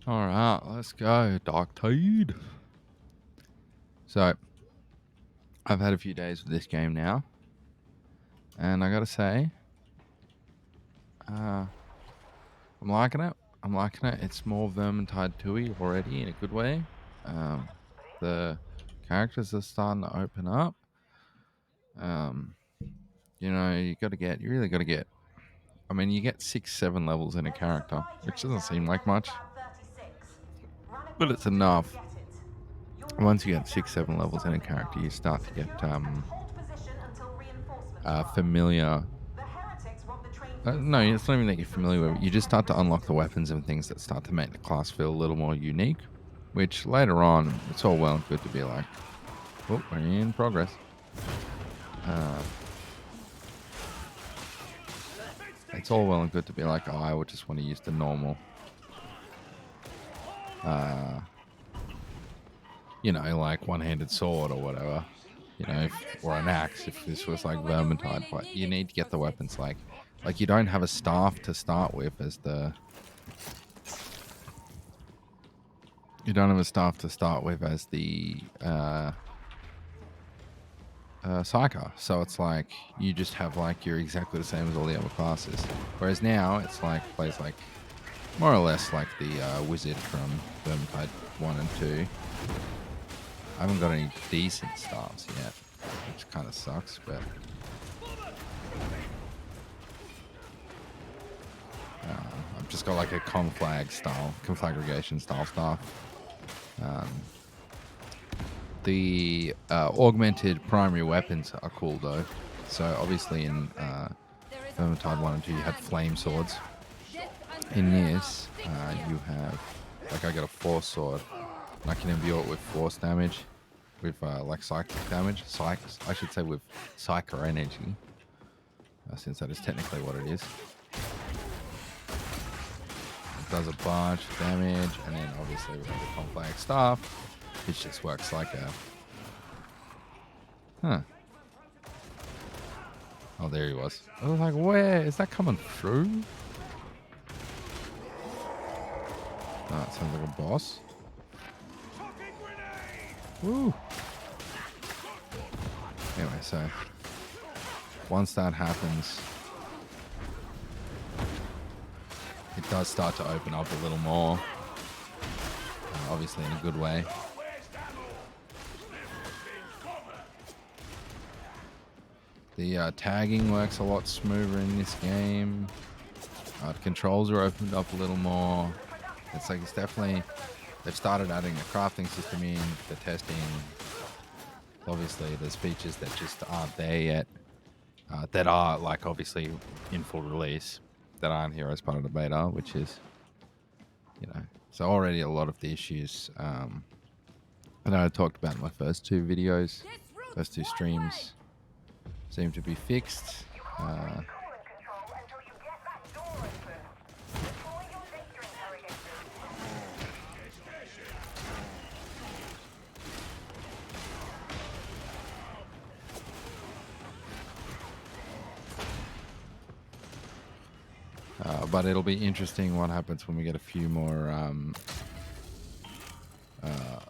All right, let's go. Darktide. So, I've had a few days with this game now, and I gotta say, I'm liking it. I'm liking it. It's more Vermintide 2 already in a good way. Um, the characters are starting to open up. Um, you really got to get. I mean, you get 6, 7 levels in a character, which doesn't seem like much, but it's enough. Once you get 6, 7 levels in a character, you start to get familiar. No, it's not even that you're familiar with it. You just start to unlock the weapons and things that start to make the class feel a little more unique, which later on, it's all well and good to be like, oh, we're in progress. It's all well and good to be like, oh, I would just want to use the normal, like one-handed sword or whatever, or an axe if this was like Vermintide. But you need to get the weapons like you don't have a staff to start with as the you don't have a staff to start with as the psyker. So it's like you just have like you're exactly the same as all the other classes. Whereas now it's like plays like more or less like the wizard from Vermintide 1 and 2. I haven't got any decent staffs yet, which kind of sucks, but I've just got like a conflagration style staff. The augmented primary weapons are cool though. So obviously in Vermintide 1 and 2 you had flame swords. In this, you have, like I got a force sword, and I can imbue it with force damage, with like psychic damage, I should say with psycho energy, since that is technically what it is. It does a bunch of damage, and then obviously we have the conflag staff, which just works like a... Oh, there he was. I was like, where is that coming through? Oh, it sounds like a boss. Woo! Anyway, so once that happens, it does start to open up a little more. Obviously in a good way. The tagging works a lot smoother in this game. The controls are opened up a little more. It's definitely, they've started adding the crafting system in, the testing. Obviously, there's features that just aren't there yet, that are like obviously in full release, that aren't here as part of the beta, which is, so already a lot of the issues that I talked about in my first 2 videos, first 2 streams, seem to be fixed. But it'll be interesting what happens when we get a few more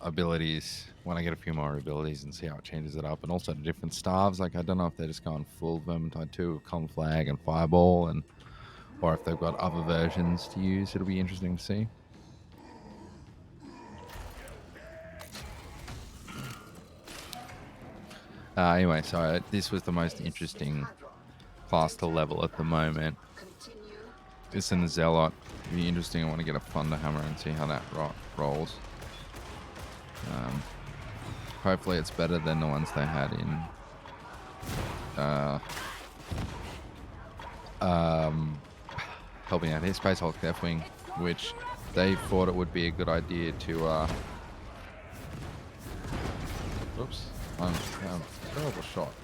abilities. When I get a few more abilities and see how it changes it up, and also the different staves. Like I don't know if they're just going full Vermintide 2 with Conflag and Fireball, or if they've got other versions to use. It'll be interesting to see. Anyway, so this was the most interesting class to level at the moment. This and the Zealot. It'll be interesting. I want to get a Thunder Hammer and see how that rolls. Hopefully it's better than the ones they had in helping out here, Space Hulk Deathwing, which they thought it would be a good idea to oops, I'm terrible shot.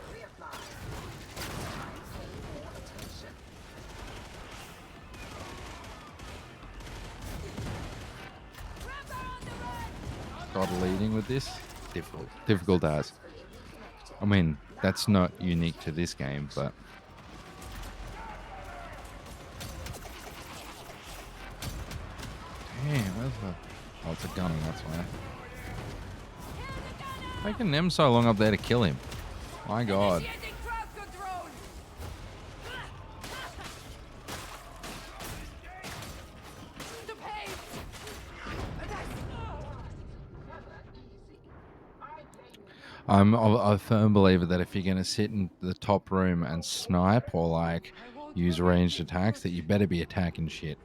God, leading with this, difficult as. I mean, that's not unique to this game, but where's the... Oh, it's a gunner, that's why. Taking them so long up there to kill him. My god. I'm a firm believer that if you're going to sit in the top room and snipe or like use ranged attacks, that you better be attacking shit.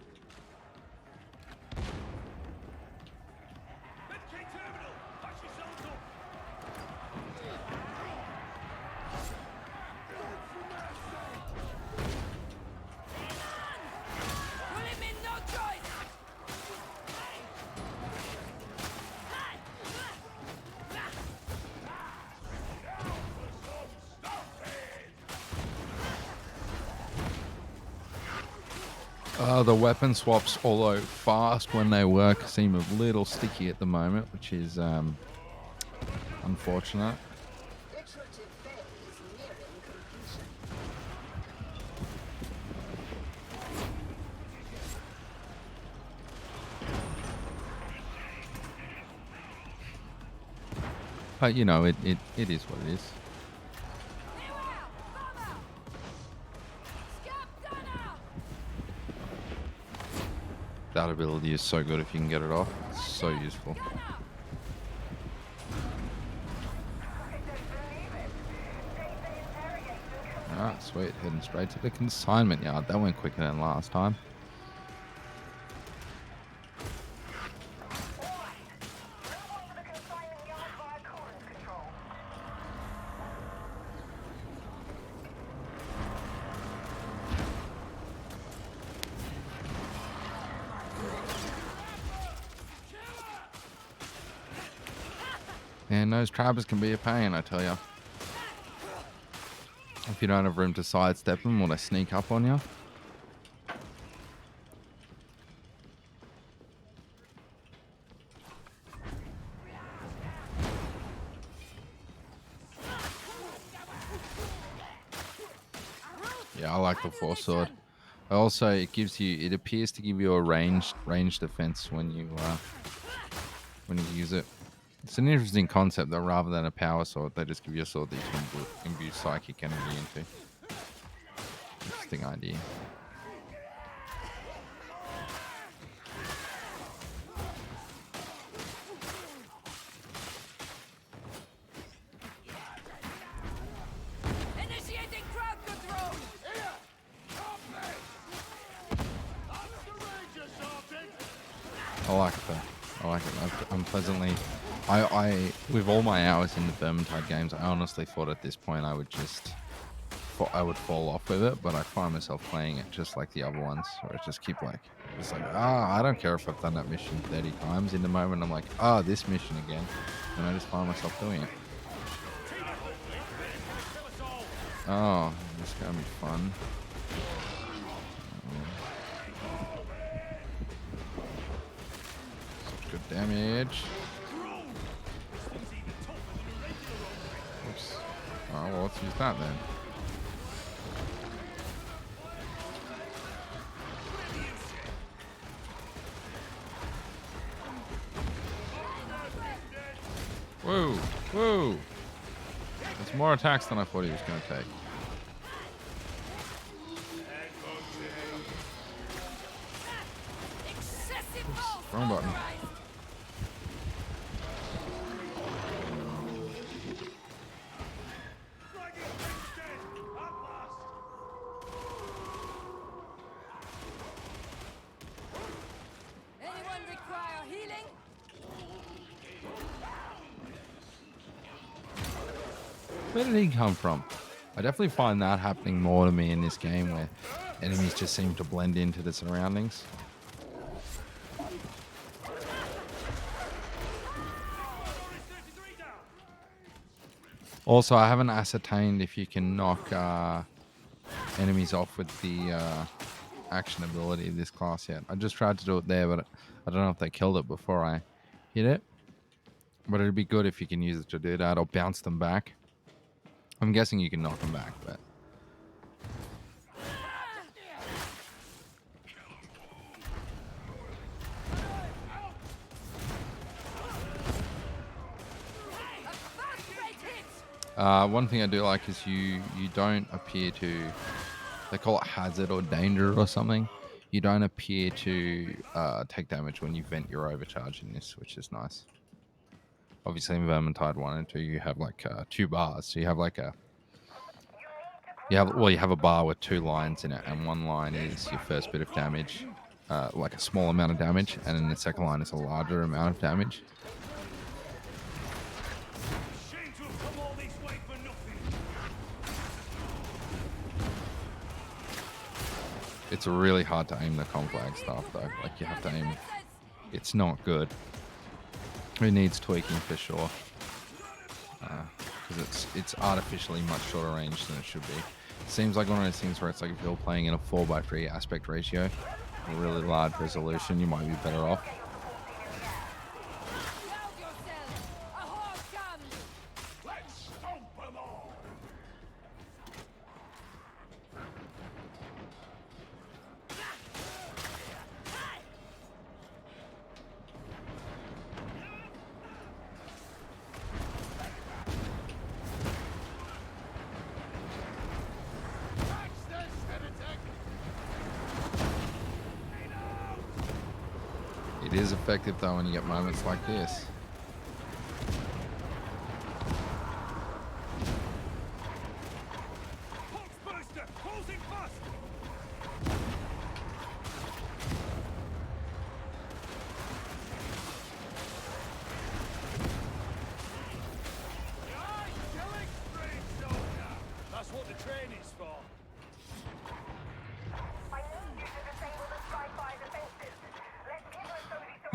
The weapon swaps, although fast when they work, seem a little sticky at the moment, which is unfortunate. But, you know, it is what it is. That ability is so good if you can get it off. It's so useful. Ah, sweet. Heading straight to the consignment yard. That went quicker than last time. And those trappers can be a pain, I tell you. If you don't have room to sidestep them or they sneak up on you. Yeah, I like the force sword. Also, it appears to give you a ranged defense when you use it. It's an interesting concept that rather than a power sword, they just give you a sword that you can imbue psychic energy into. Interesting idea. I like it though. I like it. I'm pleasantly... with all my hours in the Vermintide games, I honestly thought at this point I would fall off with it, but I find myself playing it just like the other ones, where I just keep I don't care if I've done that mission 30 times. In the moment, I'm like, this mission again, and I just find myself doing it. Oh, this is gonna be fun. Good damage. Oops. Oh, well, let's use that then. Whoa, whoa. That's more attacks than I thought he was going to take. Oops, wrong button. Where did he come from? I definitely find that happening more to me in this game, where enemies just seem to blend into the surroundings. Also, I haven't ascertained if you can knock enemies off with the action ability of this class yet. I just tried to do it there, but I don't know if they killed it before I hit it. But it'd be good if you can use it to do that or bounce them back. I'm guessing you can knock them back, but... One thing I do like is you don't appear to. They call it hazard or danger or something. You don't appear to take damage when you vent your overcharge in this, which is nice. Obviously, in Vermintide 1 and 2, you have like 2 bars. So you have like a you have a bar with 2 lines in it, and one line is your first bit of damage, like a small amount of damage, and then the second line is a larger amount of damage. It's really hard to aim the conflag stuff though. Like you have to aim. It's not good. It needs tweaking for sure. Because it's artificially much shorter range than it should be. It seems like one of those things where it's like if you're playing in a 4:3 aspect ratio, a really large resolution, you might be better off. It is effective though when you get moments like this.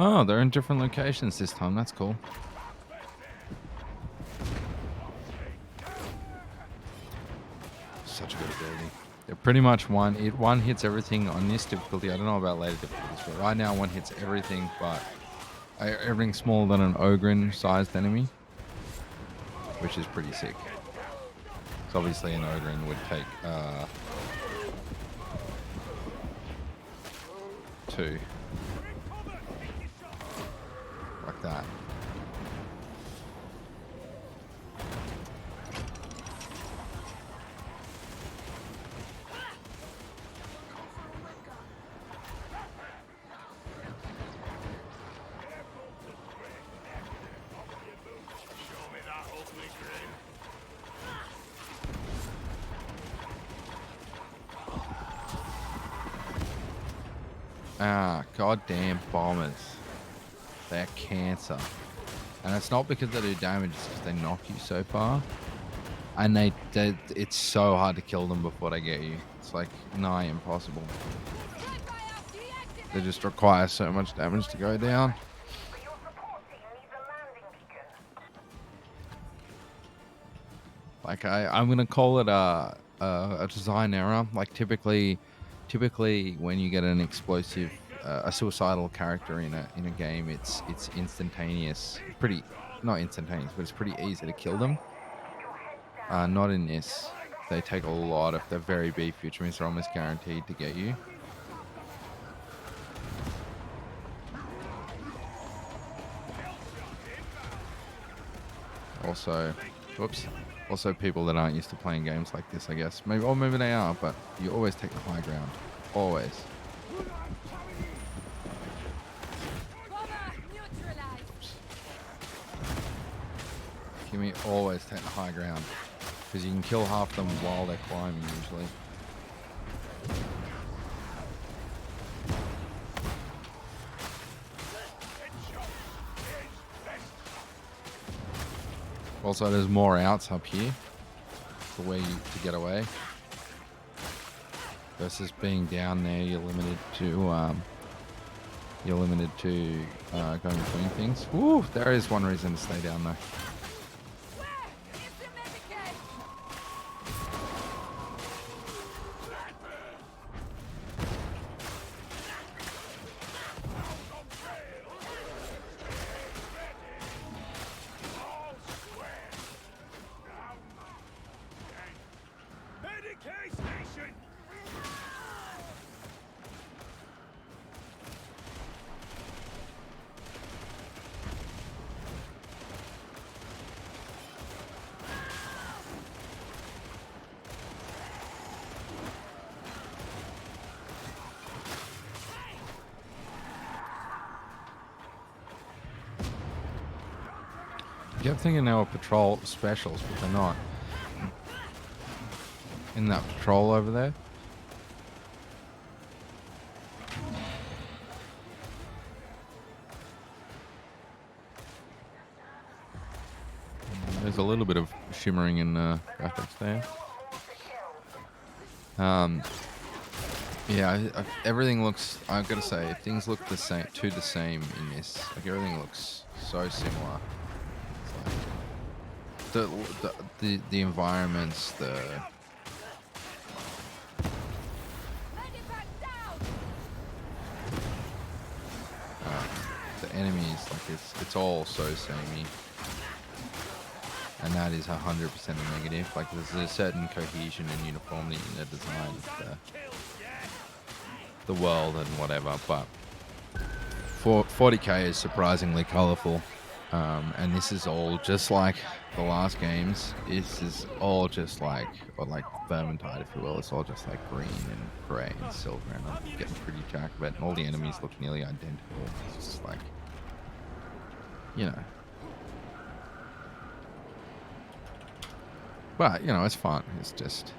Oh, they're in different locations this time. That's cool. Such a good ability. They're pretty much one hits everything on this difficulty. I don't know about later difficulties, but right now one hits everything but everything smaller than an Ogering sized enemy, which is pretty sick. So obviously an Ogering would take 2. Like that. Goddamn bombers. They're cancer. And it's not because they do damage, it's because they knock you so far. And it's so hard to kill them before they get you. It's like nigh impossible. They just require so much damage to go down. Like I'm gonna call it a design error. Like typically when you get an explosive, a suicidal character in a game, it's instantaneous. Pretty not instantaneous, but it's pretty easy to kill them. Not in this. They take a lot of. They're very beefy, which means they're almost guaranteed to get you. Also, whoops. Also, people that aren't used to playing games like this, I guess. Maybe they are, but you always take the high ground. Always. Give me always take the high ground. Because you can kill half them while they're climbing, usually. Also, there's more outs up here. The way to get away. Versus being down there, you're limited to going between things. Woo! There is one reason to stay down though. kept thinking they were patrol specials, but they're not. In that patrol over there. There's a little bit of shimmering in graphics there. Yeah, everything looks. I've got to say, things look the same in this. Like everything looks so similar. It's like the environments, the enemies, like it's all so samey. And that is 100% a negative. Like there's a certain cohesion and uniformity in the design of the world and whatever, but 40k is surprisingly colourful, and this is all just like the last games. This is all just like Vermintide, if you will. It's all just like green and grey and silver, and I'm getting pretty jacked about it. And all the enemies look nearly identical. It's just like, you know. But, you know, it's fun. It's just,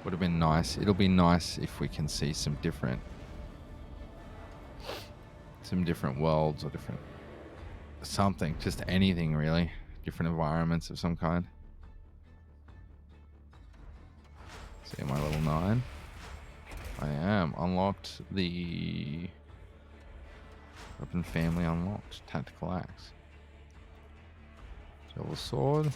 would have been nice. It'll be nice if we can see some different worlds or different something, just anything really. Different environments of some kind. See my level 9. I am. Unlocked the weapon family unlocked. Tactical axe. Silver sword.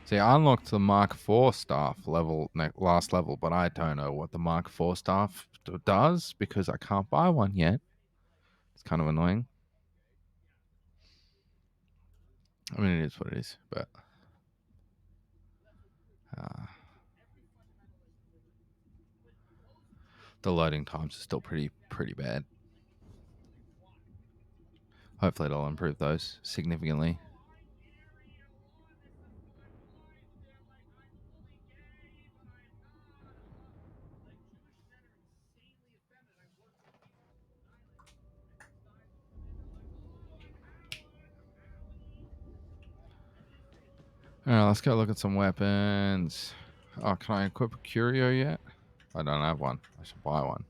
See, I unlocked the Mark IV staff last level, but I don't know what the Mark IV staff does because I can't buy one yet. It's kind of annoying. I mean, it is what it is, but the loading times are still pretty bad. Hopefully, it'll improve those significantly. All right, let's go look at some weapons. Oh, can I equip a curio yet? I don't have one. I should buy one.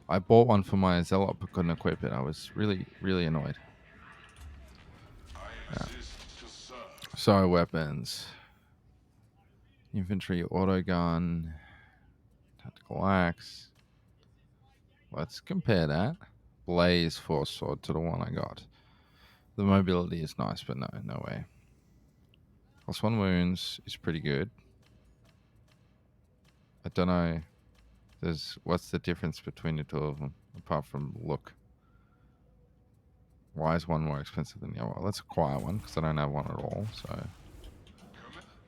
I bought one for my zealot but couldn't equip it. I was really annoyed. Yeah. So, weapons. Infantry auto gun. Tactical axe. Let's compare that. Blaze force sword to the one I got. The mobility is nice, but no way. +1 wounds is pretty good. I don't know. What's the difference between the two of them apart from look? Why is one more expensive than the other? Well, let's acquire one because I don't have one at all. So,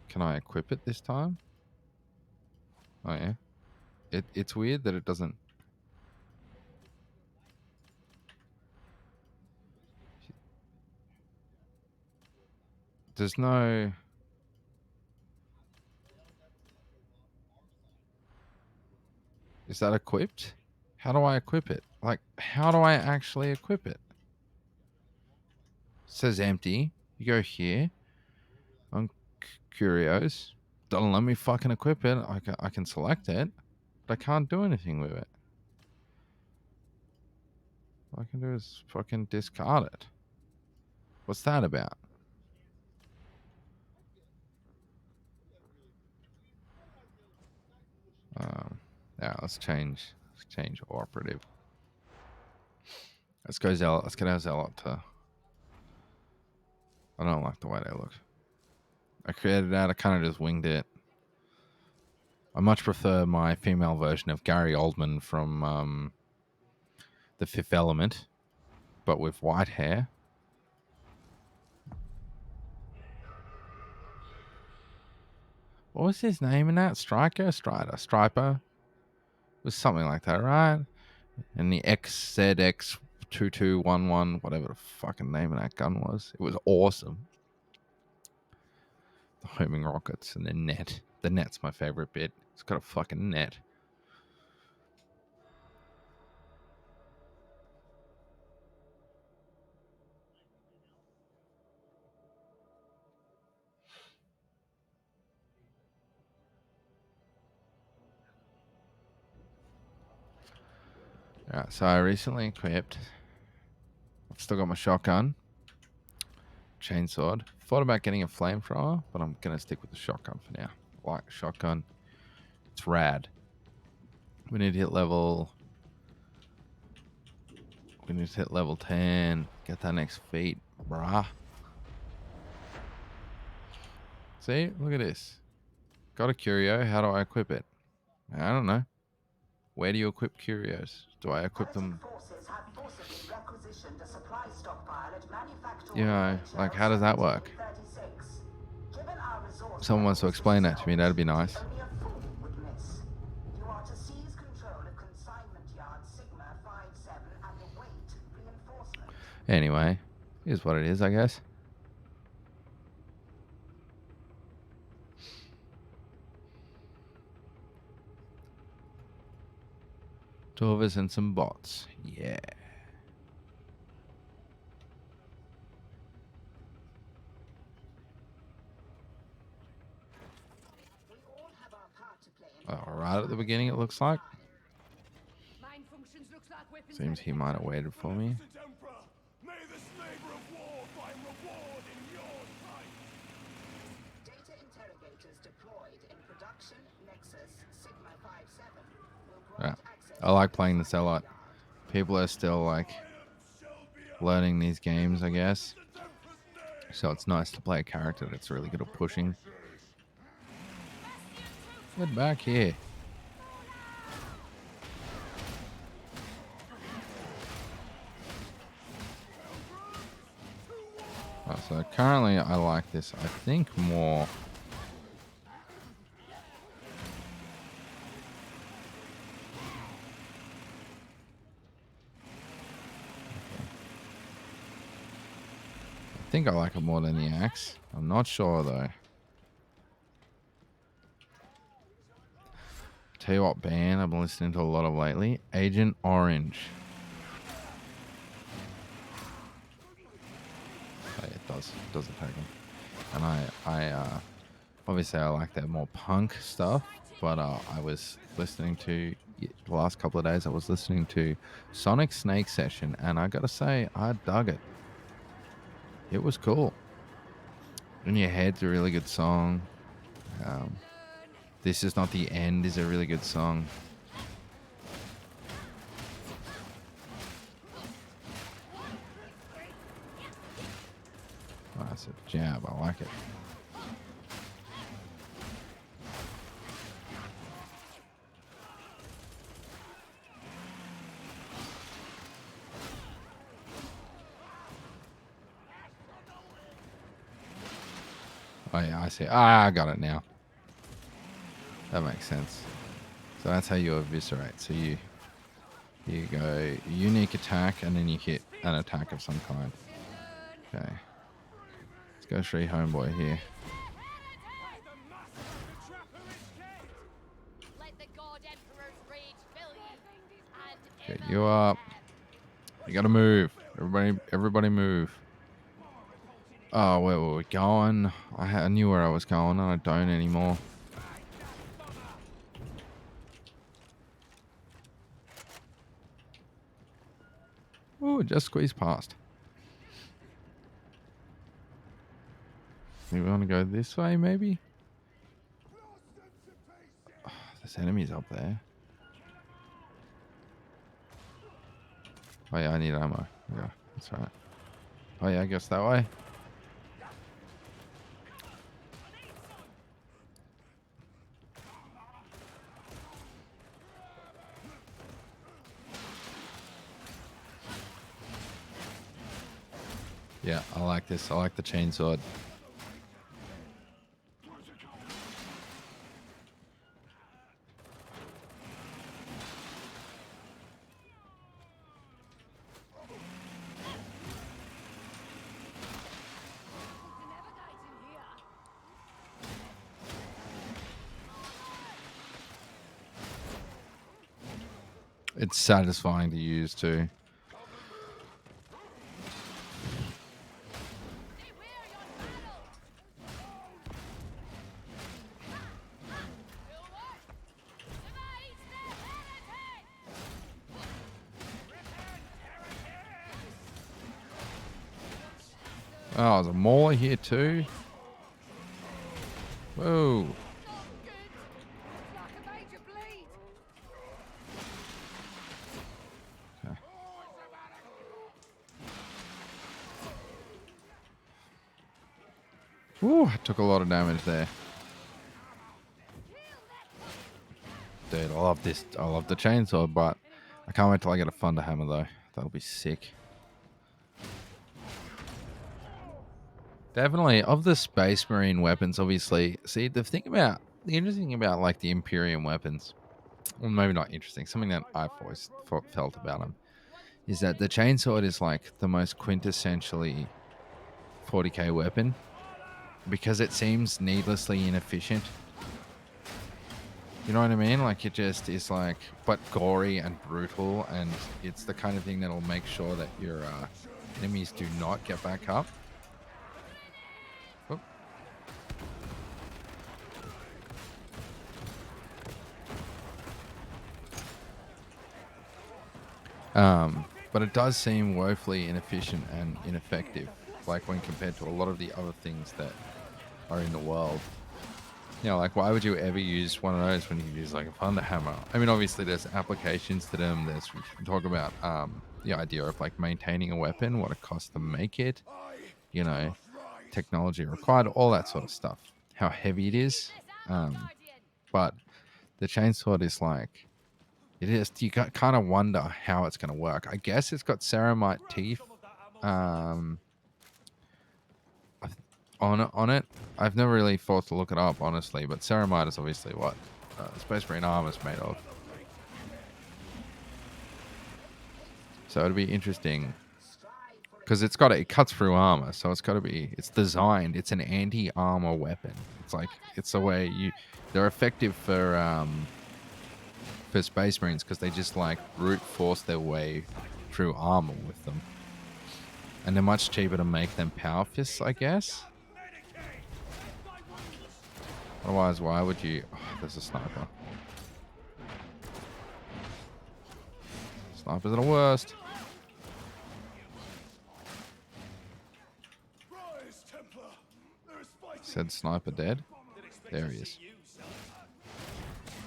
can I equip it this time? Oh yeah. It's weird that it doesn't. There's no. Is that equipped? How do I equip it? Like, how do I actually equip it? It says empty. You go here. On curios. Don't let me fucking equip it. I can select it, but I can't do anything with it. All I can do is fucking discard it. What's that about? Yeah, let's change operative. Let's go zealot. Let's get our zealot to. I don't like the way they look. I created that. I kind of just winged it. I much prefer my female version of Gary Oldman from The Fifth Element, but with white hair. What was his name in that? Striper? It was something like that, right? And the XZX2211, whatever the fucking name of that gun was. It was awesome. The homing rockets and the net. The net's my favorite bit. It's got a fucking net. Alright, so I recently equipped. I've still got my shotgun, chainsword. Thought about getting a flamethrower, but I'm gonna stick with the shotgun for now. I like the shotgun. It's rad. We need to hit level. We need to hit level 10. Get that next feat, brah. See, look at this. Got a curio. How do I equip it? I don't know. Where do you equip curios? Do I equip them? You know, like, how does that work? Someone wants to explain that to me. That'd be nice. Anyway, here's what it is, I guess. Two of us and some bots. Yeah. Right at the beginning, it looks like. Seems he might have waited for me. Yeah. I like playing the Zealot. People are still like learning these games, I guess. So it's nice to play a character that's really good at pushing. Get back here. So currently I like this, I think, more. I think I like it more than the axe. I'm not sure though. Tell you what band I've been listening to a lot of lately. Agent Orange. Oh, yeah, it does attack him. And I obviously I like that more punk stuff, but I was listening to the last couple of days. I was listening to Sonic Snake Session, and I gotta say I dug it. It was cool. In Your Head's a really good song. This Is Not the End is a really good song. Oh, that's a jab. I like it. Oh yeah, I see. I got it now. That makes sense. So that's how you eviscerate. So you go unique attack, and then you hit an attack of some kind. Okay. Let's go straight homeboy here. Okay, you up. You gotta move. Everybody move. Oh, where were we going? I knew where I was going, and I don't anymore. Oh, just squeezed past. We want to go this way, maybe? Oh, there's enemies up there. Oh, yeah, I need ammo. Yeah, that's right. Oh, yeah, I guess that way. Yeah, I like this. I like the chainsword. It's satisfying to use too. Oh, there's a mauler here too. Whoa. Okay. Ooh, I took a lot of damage there. Dude, I love this. I love the chainsaw, but I can't wait till I get a thunder hammer though. That'll be sick. Definitely of the Space Marine weapons, obviously. See, the interesting thing about like the Imperium weapons, well, maybe not interesting. Something that I've always felt about them is that the chainsword is like the most quintessentially 40k weapon because it seems needlessly inefficient. You know what I mean? Like it just is like, but gory and brutal, and it's the kind of thing that'll make sure that your enemies do not get back up. Oop. But it does seem woefully inefficient and ineffective, like when compared to a lot of the other things that are in the world. You know, like why would you ever use one of those when you can use like a thunder hammer? I mean, obviously there's applications to them. There's we can talk about the idea of like maintaining a weapon, what it costs to make it, you know, technology required, all that sort of stuff. How heavy it is, but the chainsword is like it is. You kind of wonder how it's going to work. I guess it's got ceramite teeth. On it. I've never really thought to look it up, honestly, but ceramite is obviously what Space Marine armor is made of. So it'd be interesting because it cuts through armor, so it's designed. It's an anti-armor weapon. It's like it's the way they're effective for Space Marines because they just like brute force their way through armor with them, and they're much cheaper to make than power fists, I guess. Otherwise, why would you... Oh, there's a sniper. Snipers are the worst. Said sniper dead. There he is.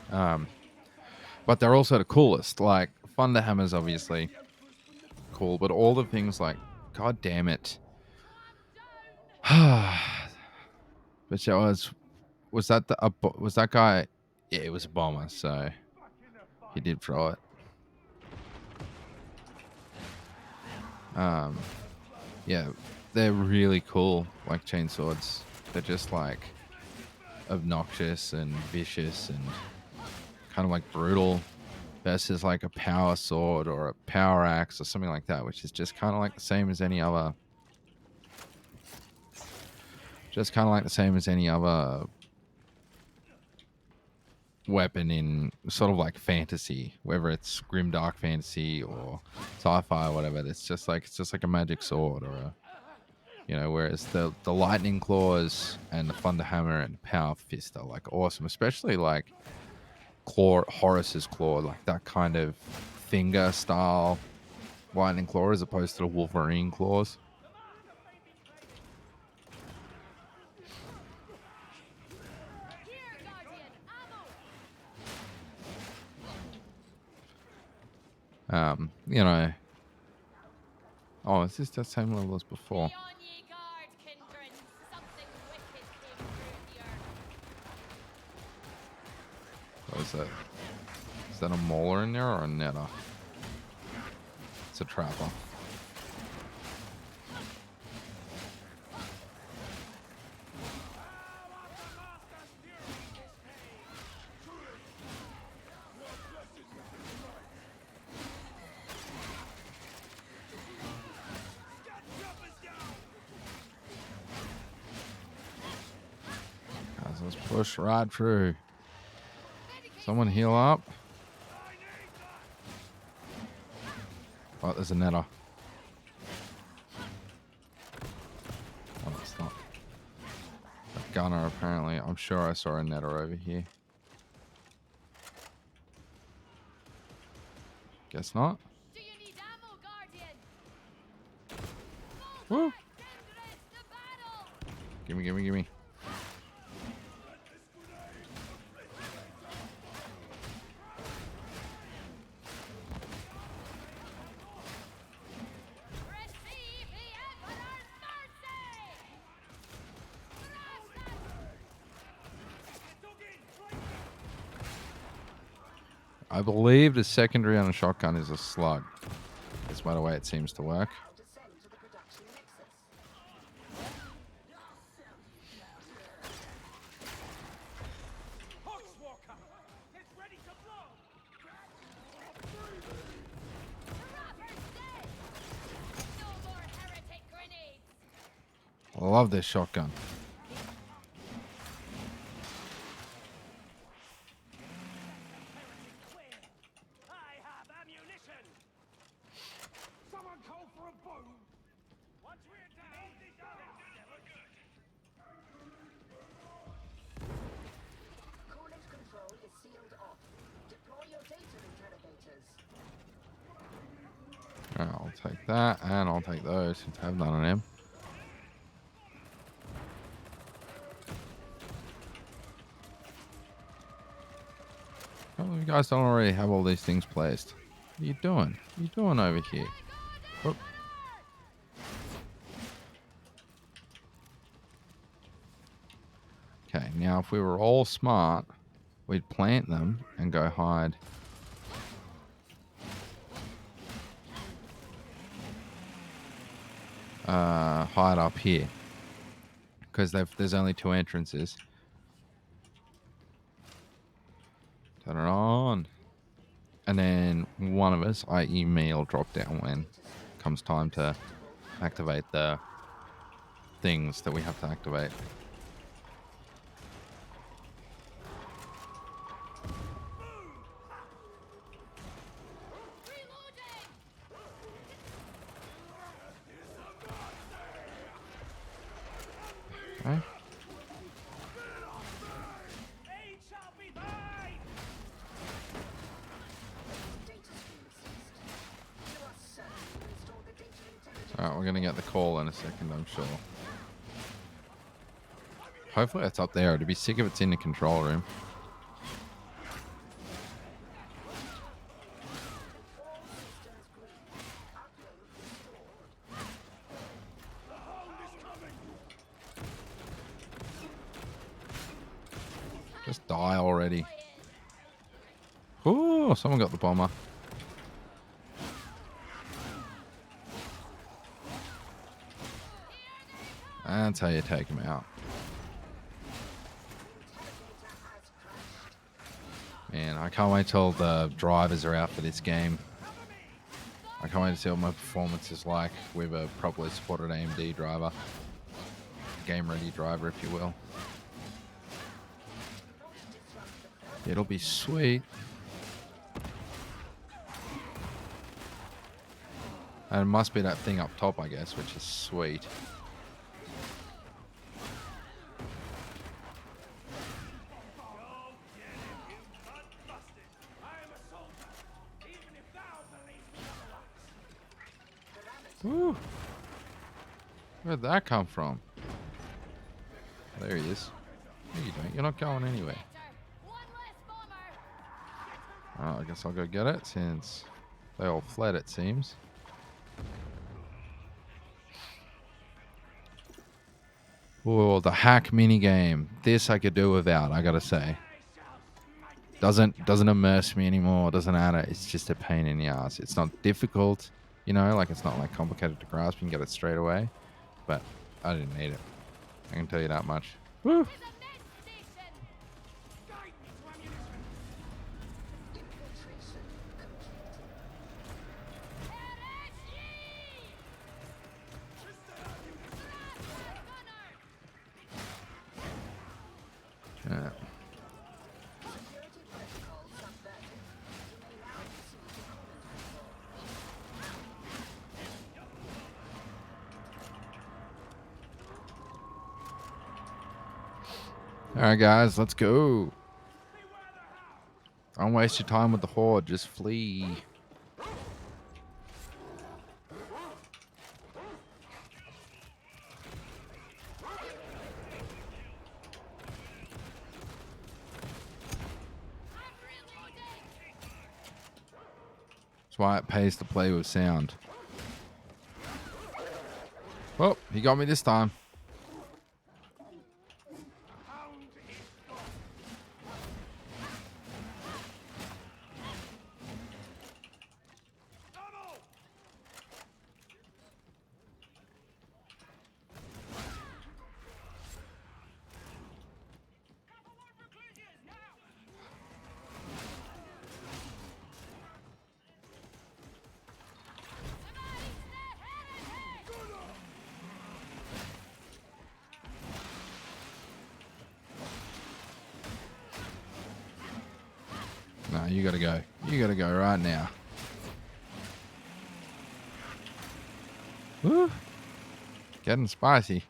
But they're also the coolest. Like, thunder hammers, obviously. Cool, but all the things like... God damn it. But yeah, was that guy... Yeah, it was a bomber, so... He did throw it. Yeah, they're really cool, like chainswords. They're just like obnoxious and vicious and kind of like brutal versus like a power sword or a power axe or something like that, which is just kind of like the same as any other weapon in sort of like fantasy, whether it's grimdark fantasy or sci-fi or whatever. It's just like a magic sword or a, you know, whereas the lightning claws and the thunder hammer and power fist are like awesome, especially like Horus's claw, like that kind of finger style lightning claw as opposed to the Wolverine claws. You know. Oh, is this the same level as before? What is that? Is that a mauler in there or a netter? It's a trapper. Guys, let's push right through. Someone heal up. Oh, there's a netter. Oh, it's not. A gunner, apparently. I'm sure I saw a netter over here. Guess not. Woo! Gimme, gimme, gimme. I believe the secondary on a shotgun is a slug. That's by the way it seems to work. I love this shotgun. I'll take that, and I'll take those since I have none on him. Oh, you guys don't already have all these things placed. What are you doing? What are you doing over here? Oh. Okay, now if we were all smart, we'd plant them and go hide. Hide up here. Because there's only 2 entrances. Turn it on. And then one of us, i.e. me, will drop down when it comes time to activate the things that we have to activate. Okay. Alright, we're gonna get the call in a second, I'm sure. Hopefully it's up there. It'd be sick if it's in the control room. Just die already. Ooh, someone got the bomber. That's how you take him out. Man, I can't wait till the drivers are out for this game. I can't wait to see what my performance is like with a properly supported AMD driver. Game-ready driver, if you will. It'll be sweet. And it must be that thing up top, I guess, which is sweet. Woo. Where'd that come from? There he is. No, you don't. You're not going anywhere. Oh, I guess I'll go get it since they all fled, it seems. Oh, the hack minigame. This I could do without, I gotta say. Doesn't immerse me anymore. Doesn't add it. It's just a pain in the ass. It's not difficult, you know, like it's not like complicated to grasp. You can get it straight away. But I didn't need it. I can tell you that much. Woo! Yeah. Alright guys, let's go. Don't waste your time with the horde, just flee. That's why it pays to play with sound. Oh, he got me this time. No, you gotta go. You gotta go right now. Woo. Getting spicy.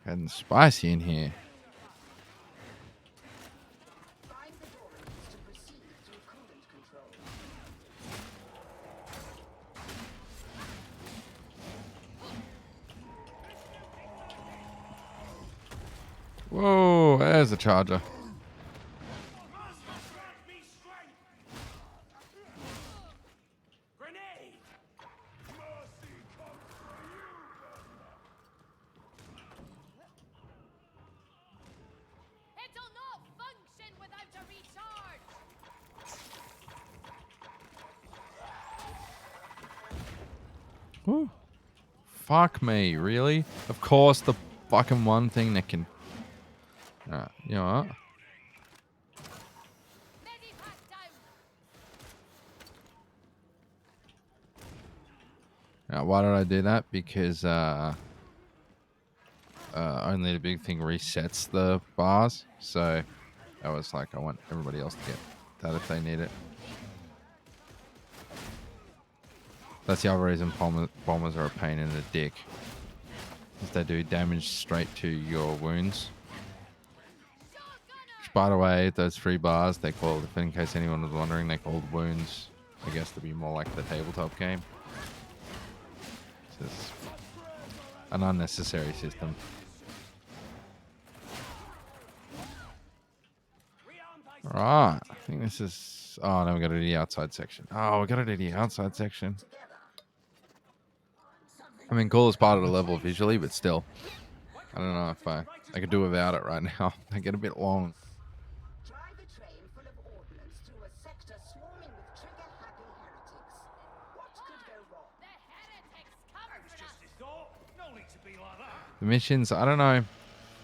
Getting spicy in here. Whoa, there's the charger. Woo. Fuck me, really? Of course, the fucking one thing that can... you know what? Now, why did I do that? Because only the big thing resets the bars. So I was like, I want everybody else to get that if they need it. That's the other reason bombers are a pain in the dick. Is they do damage straight to your wounds. Which, by the way, those 3 bars, they called, if in case anyone was wondering, they called wounds, I guess, to be more like the tabletop game. It's an unnecessary system. Alright, I think this is... Oh, no, we got to do the outside section. Oh, we got to do the outside section. I mean, cool as part of the level visually, but still. I don't know if I could do without it right now. They get a bit long. Drive a train full of ordnance through a sector swarming with trigger-happy heretics. What could go wrong? The heretics come for us. No need to be like that. The missions, I don't know.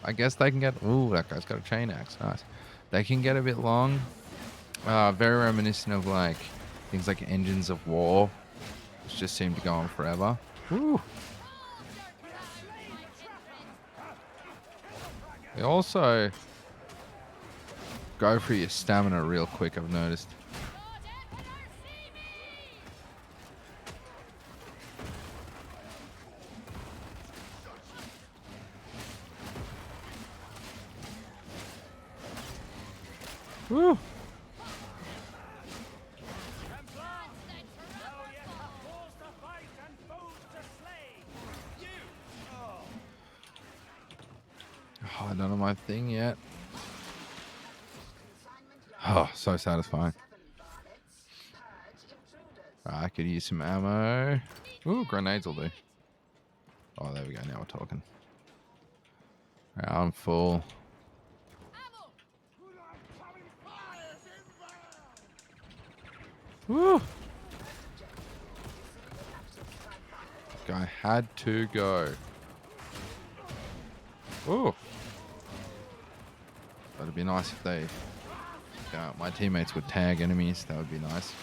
I guess they can get... Ooh, that guy's got a chain axe. Nice. They can get a bit long. Very reminiscent of like things like Engines of War, which just seem to go on forever. Woo. They also go for your stamina real quick, I've noticed. Woo. Oh, none of my thing yet. Oh, so satisfying. I could use some ammo. Ooh, grenades will do. Oh, there we go. Now we're talking. Right, I'm full. Woo! Guy had to go. Ooh. That'd be nice if they... my teammates would tag enemies. That would be nice.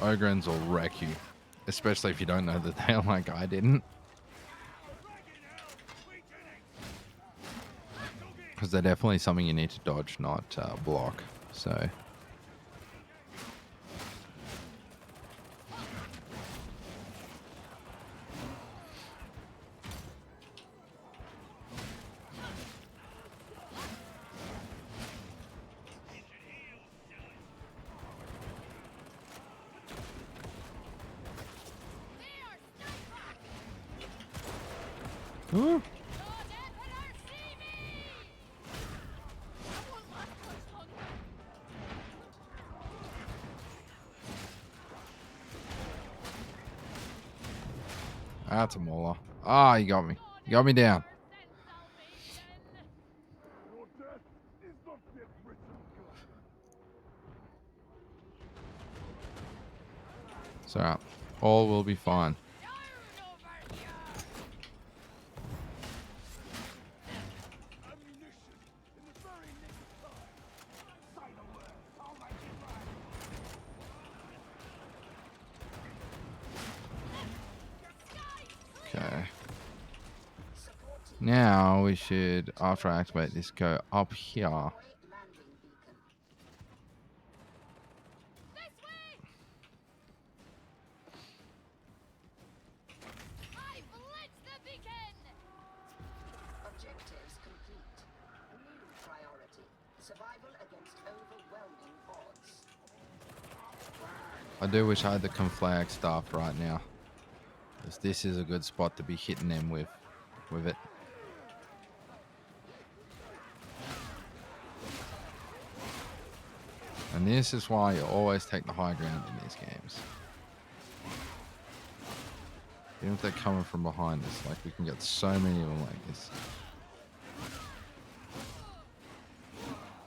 Ogrings will wreck you. Especially if you don't know the tail like I didn't. Because they're definitely something you need to dodge, not block. So... Ooh. That's a mauler. Ah, you got me. You got me down. So, all will be fine. Okay. Now we should, after I activate this, go up here. Landing beacon. Objectives complete. New priority. Survival against overwhelming odds. I do wish I had the conflag staff right now, because this is a good spot to be hitting them with it. And this is why you always take the high ground in these games. Even if they're coming from behind us, like we can get so many of them like this.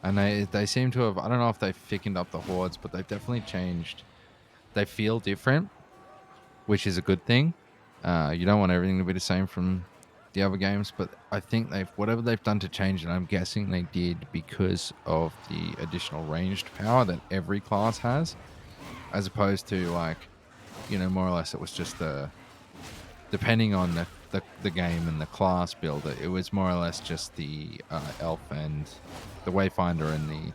And they seem to have, I don't know if they've thickened up the hordes, but they've definitely changed. They feel different, which is a good thing. You don't want everything to be the same from the other games, but I think whatever they've done to change it, I'm guessing they did because of the additional ranged power that every class has, as opposed to like, more or less it was just depending on the game and the class build, it was more or less just the elf and the wayfinder and the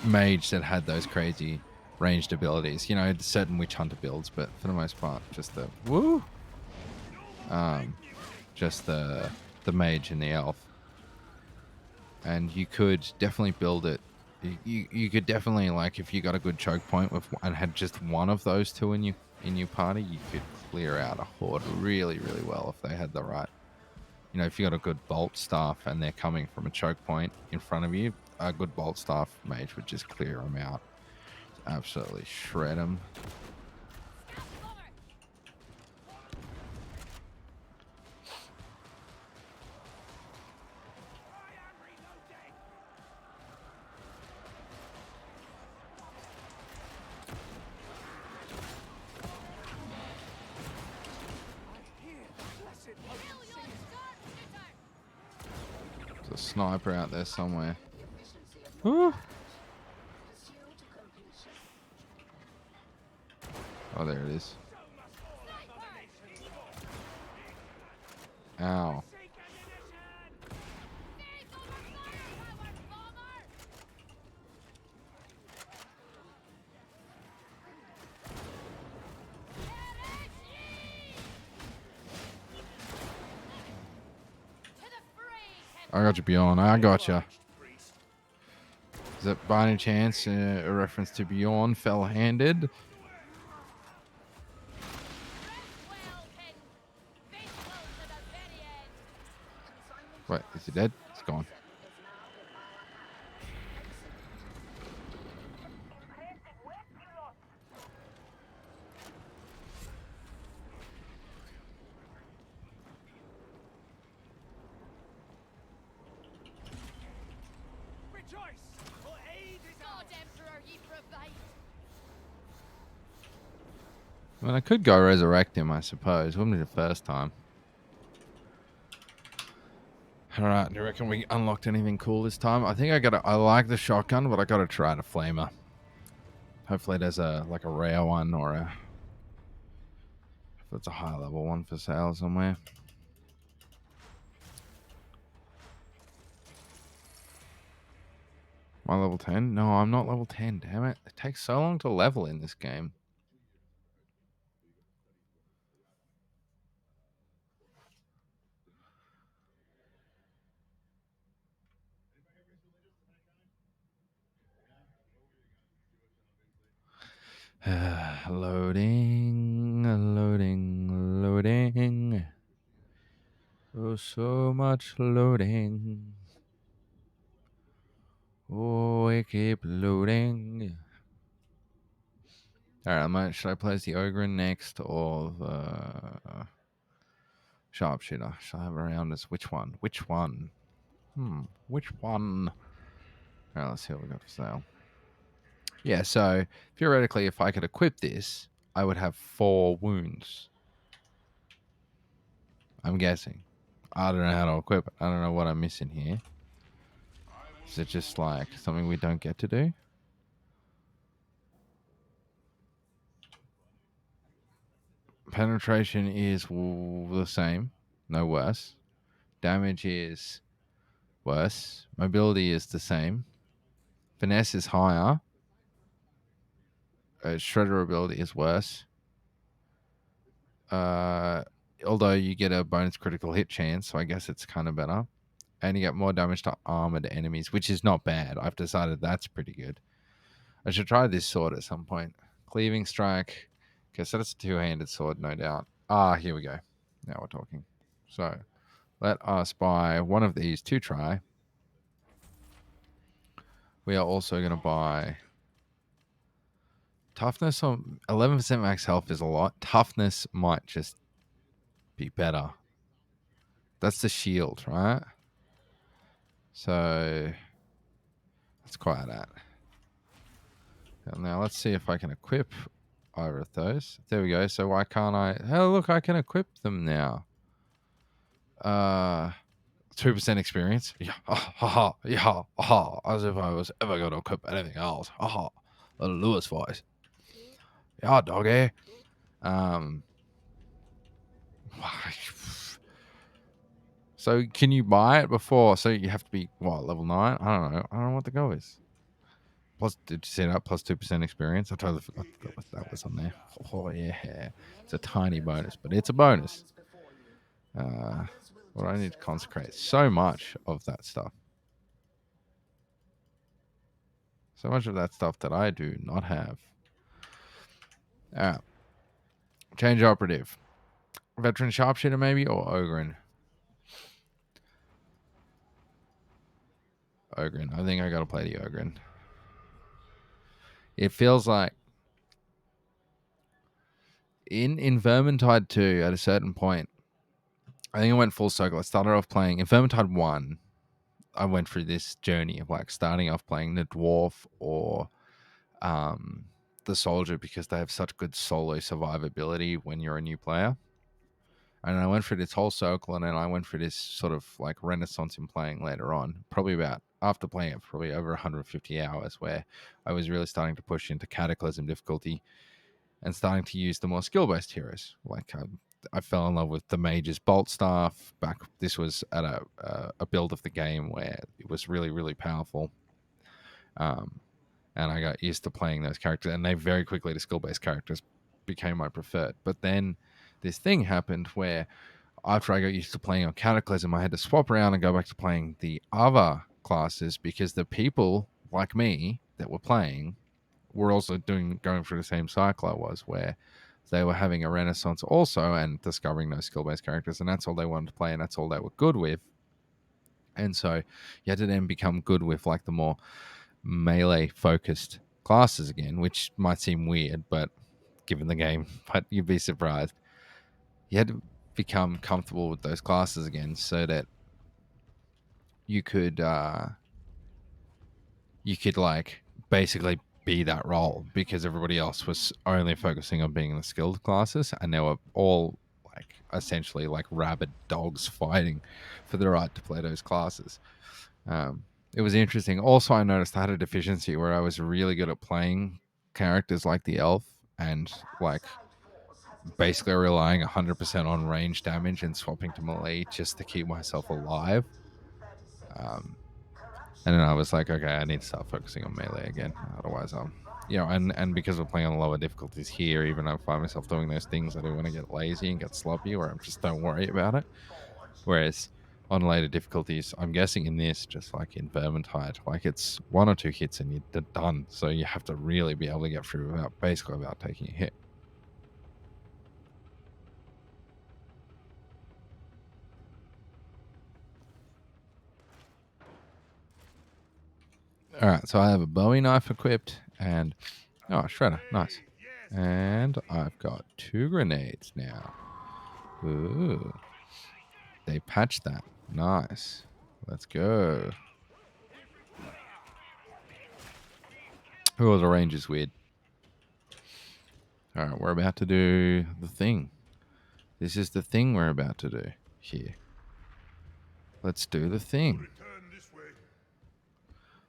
mage that had those crazy ranged abilities. Certain witch hunter builds, but for the most part, just the just the mage and the elf. And you could definitely build it. You could definitely, like, if you got a good choke point with and had just one of those two in your party, you could clear out a horde really, really well if they had the right. If you got a good bolt staff and they're coming from a choke point in front of you, a good bolt staff mage would just clear them out, absolutely shred them. There's a sniper out there somewhere. Ooh. Oh, there it is. Ow. I got you, Bjorn. I got you. Is that by any chance a reference to Bjorn fell-handed? Wait, is he dead? He's gone. I mean, I could go resurrect him, I suppose. Wouldn't be the first time. Alright, do you reckon we unlocked anything cool this time? I think I like the shotgun, but I gotta try the flamer. Hopefully there's a rare one or if it's a high level one for sale somewhere. Am I level 10? No, I'm not level 10, damn it. It takes so long to level in this game. Loading, loading, loading. Oh, so much loading. Oh, we keep loading. Alright, should I place the Ogering next or the Sharpshooter? Shall I have around us? Which one? Which one? Which one? Alright, let's see what we got for sale. Yeah, so theoretically, if I could equip this, I would have 4 wounds. I'm guessing. I don't know how to equip it. I don't know what I'm missing here. Is it just like something we don't get to do? Penetration is the same, no worse. Damage is worse. Mobility is the same. Finesse is higher. Shredder ability is worse. Although you get a bonus critical hit chance, so I guess it's kind of better. And you get more damage to armored enemies, which is not bad. I've decided that's pretty good. I should try this sword at some point. Cleaving strike. Okay, so that's a two-handed sword, no doubt. Here we go. Now we're talking. So let us buy one of these to try. We are also going to buy toughness on 11% max health is a lot. Toughness might just be better. That's the shield, right? So let's quiet that. Now let's see if I can equip either of those. There we go. So why can't I? Oh, look, I can equip them now. 2% experience. Yeah, yeah, as if I was ever going to equip anything else. A Lewis voice. Yeah, doggy. So can you buy it before? So you have to be level 9? I don't know. I don't know what the go is. Plus, did you see that? Plus 2% experience. I totally forgot that was on there. Oh yeah, it's a tiny bonus, but it's a bonus. What do I need to consecrate? So much of that stuff. So much of that stuff that I do not have. Change operative. Veteran sharpshooter maybe, or Ogering? Ogering. I think I gotta play the Ogering. It feels like in Vermintide 2, at a certain point, I think I went full circle. I started off playing in Vermintide 1. I went through this journey of like starting off playing the dwarf or the soldier because they have such good solo survivability when you're a new player. And I went through this whole circle, and then I went through this sort of like renaissance in playing later on, probably about after playing it probably over 150 hours, where I was really starting to push into Cataclysm difficulty and starting to use the more skill-based heroes. Like I fell in love with the Mage's Bolt Staff back. This was at a build of the game where it was really, really powerful. And I got used to playing those characters, and they very quickly, the skill-based characters became my preferred. But then this thing happened where after I got used to playing on Cataclysm, I had to swap around and go back to playing the other classes because the people like me that were playing were also going through the same cycle I was, where they were having a renaissance also and discovering those skill-based characters, and that's all they wanted to play, and that's all they were good with. And so you had to then become good with like the more melee focused classes again, which might seem weird, but given the game, but you'd be surprised. You had to become comfortable with those classes again so that you could like basically be that role, because everybody else was only focusing on being the skilled classes, and they were all like essentially like rabid dogs fighting for the right to play those classes. It was interesting. Also, I noticed I had a deficiency where I was really good at playing characters like the elf and like basically relying 100% on range damage and swapping to melee just to keep myself alive. And then I was like, okay, I need to start focusing on melee again. Otherwise, and because we're playing on lower difficulties here, even I find myself doing those things, I do want to get lazy and get sloppy, or I just don't worry about it. Whereas on later difficulties, I'm guessing in this, just like in Vermintide, like it's 1 or 2 hits and you're done. So you have to really be able to get through without taking a hit. All right, so I have a Bowie knife equipped and shredder, nice. And I've got 2 grenades now. Ooh. They patched that. Nice. Let's go. Oh, the range is weird. Alright, we're about to do the thing. This is the thing we're about to do here. Let's do the thing.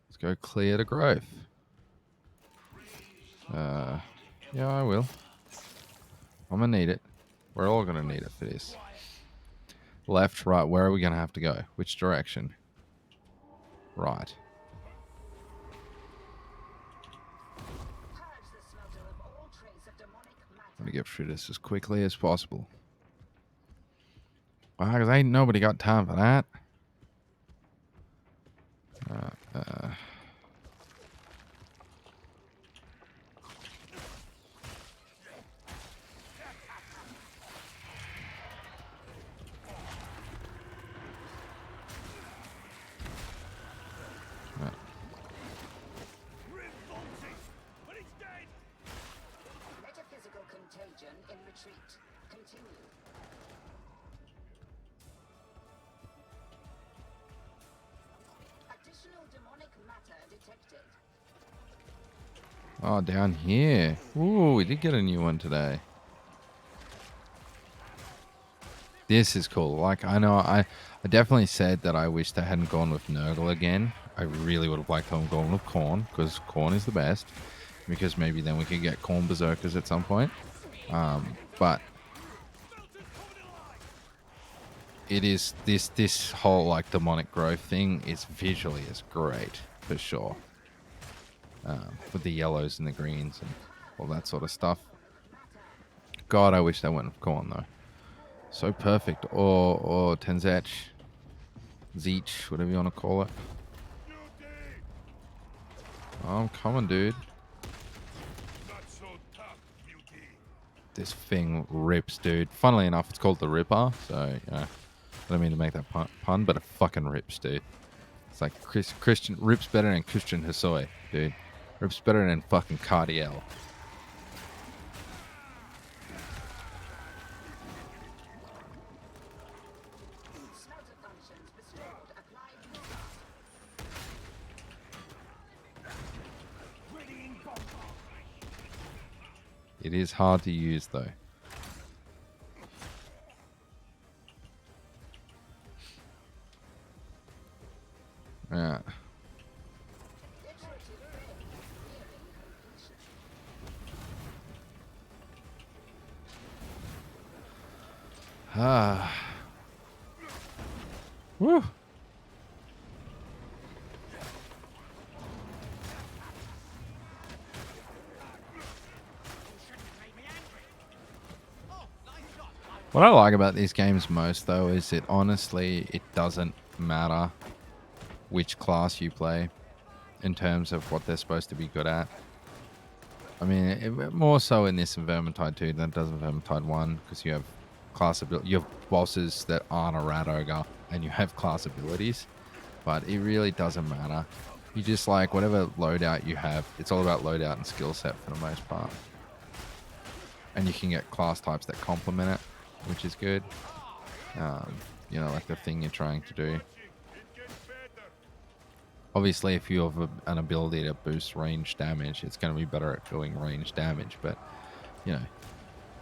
Let's go clear the growth. Yeah, I will. I'm gonna need it. We're all gonna need it for this. Left, right. Where are we gonna have to go? Which direction? Right. I'm gonna get through this as quickly as possible. Wow, because ain't nobody got time for that. Metaphysical contagion in retreat. Continue. Additional demonic matter detected. Oh, down here. Ooh, we did get a new one today. This is cool. Like, I know I definitely said that I wished I hadn't gone with Nurgle again. I really would have liked to have gone with Khorne, because Khorne is the best. Because maybe then we could get Khorne Berserkers at some point. But it is this whole like demonic growth thing is visually is great for sure. With the yellows and the greens and all that sort of stuff. God, I wish they went with Khorne though. So perfect. Or Tenzech, Zeech, whatever you want to call it. Oh, I'm coming, dude. This thing rips, dude. Funnily enough, it's called the Ripper. So, yeah. I don't mean to make that pun, but it fucking rips, dude. It's like Christian rips better than Christian Hosoi, dude. Rips better than fucking Cardiel. It is hard to use, though. Yeah. Ah. Woo. What I like about these games most, though, is it doesn't matter which class you play in terms of what they're supposed to be good at. I mean, more so in this in Vermintide 2 than it does in Vermintide 1, because you have class ability, you have bosses that aren't a rat ogre, and you have class abilities, but it really doesn't matter. You just like whatever loadout you have, it's all about loadout and skill set for the most part. And you can get class types that complement it, which is good. You know, like the thing you're trying to do. Obviously, if you have an ability to boost range damage, it's going to be better at doing range damage. But, you know,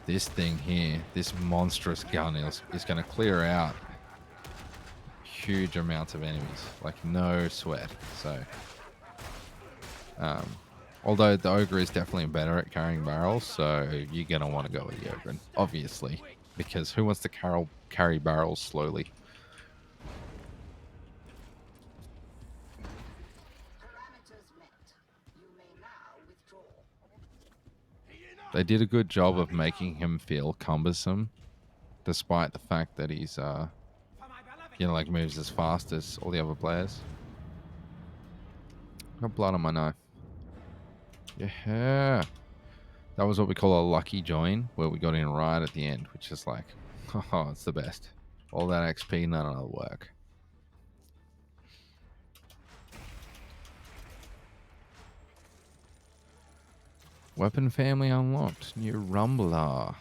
this thing here, this monstrous gun is going to clear out huge amounts of enemies. Like, no sweat. So, although the Ogre is definitely better at carrying barrels, so you're going to want to go with the Ogre, obviously. Because who wants to carry barrels slowly? They did a good job of making him feel cumbersome, despite the fact that he's, you know, like moves as fast as all the other players. Got blood on my knife. Yeah. That was what we call a lucky join, where we got in right at the end, which is like, oh, it's the best. All that XP, none of the work. Weapon family unlocked. New Rumbler.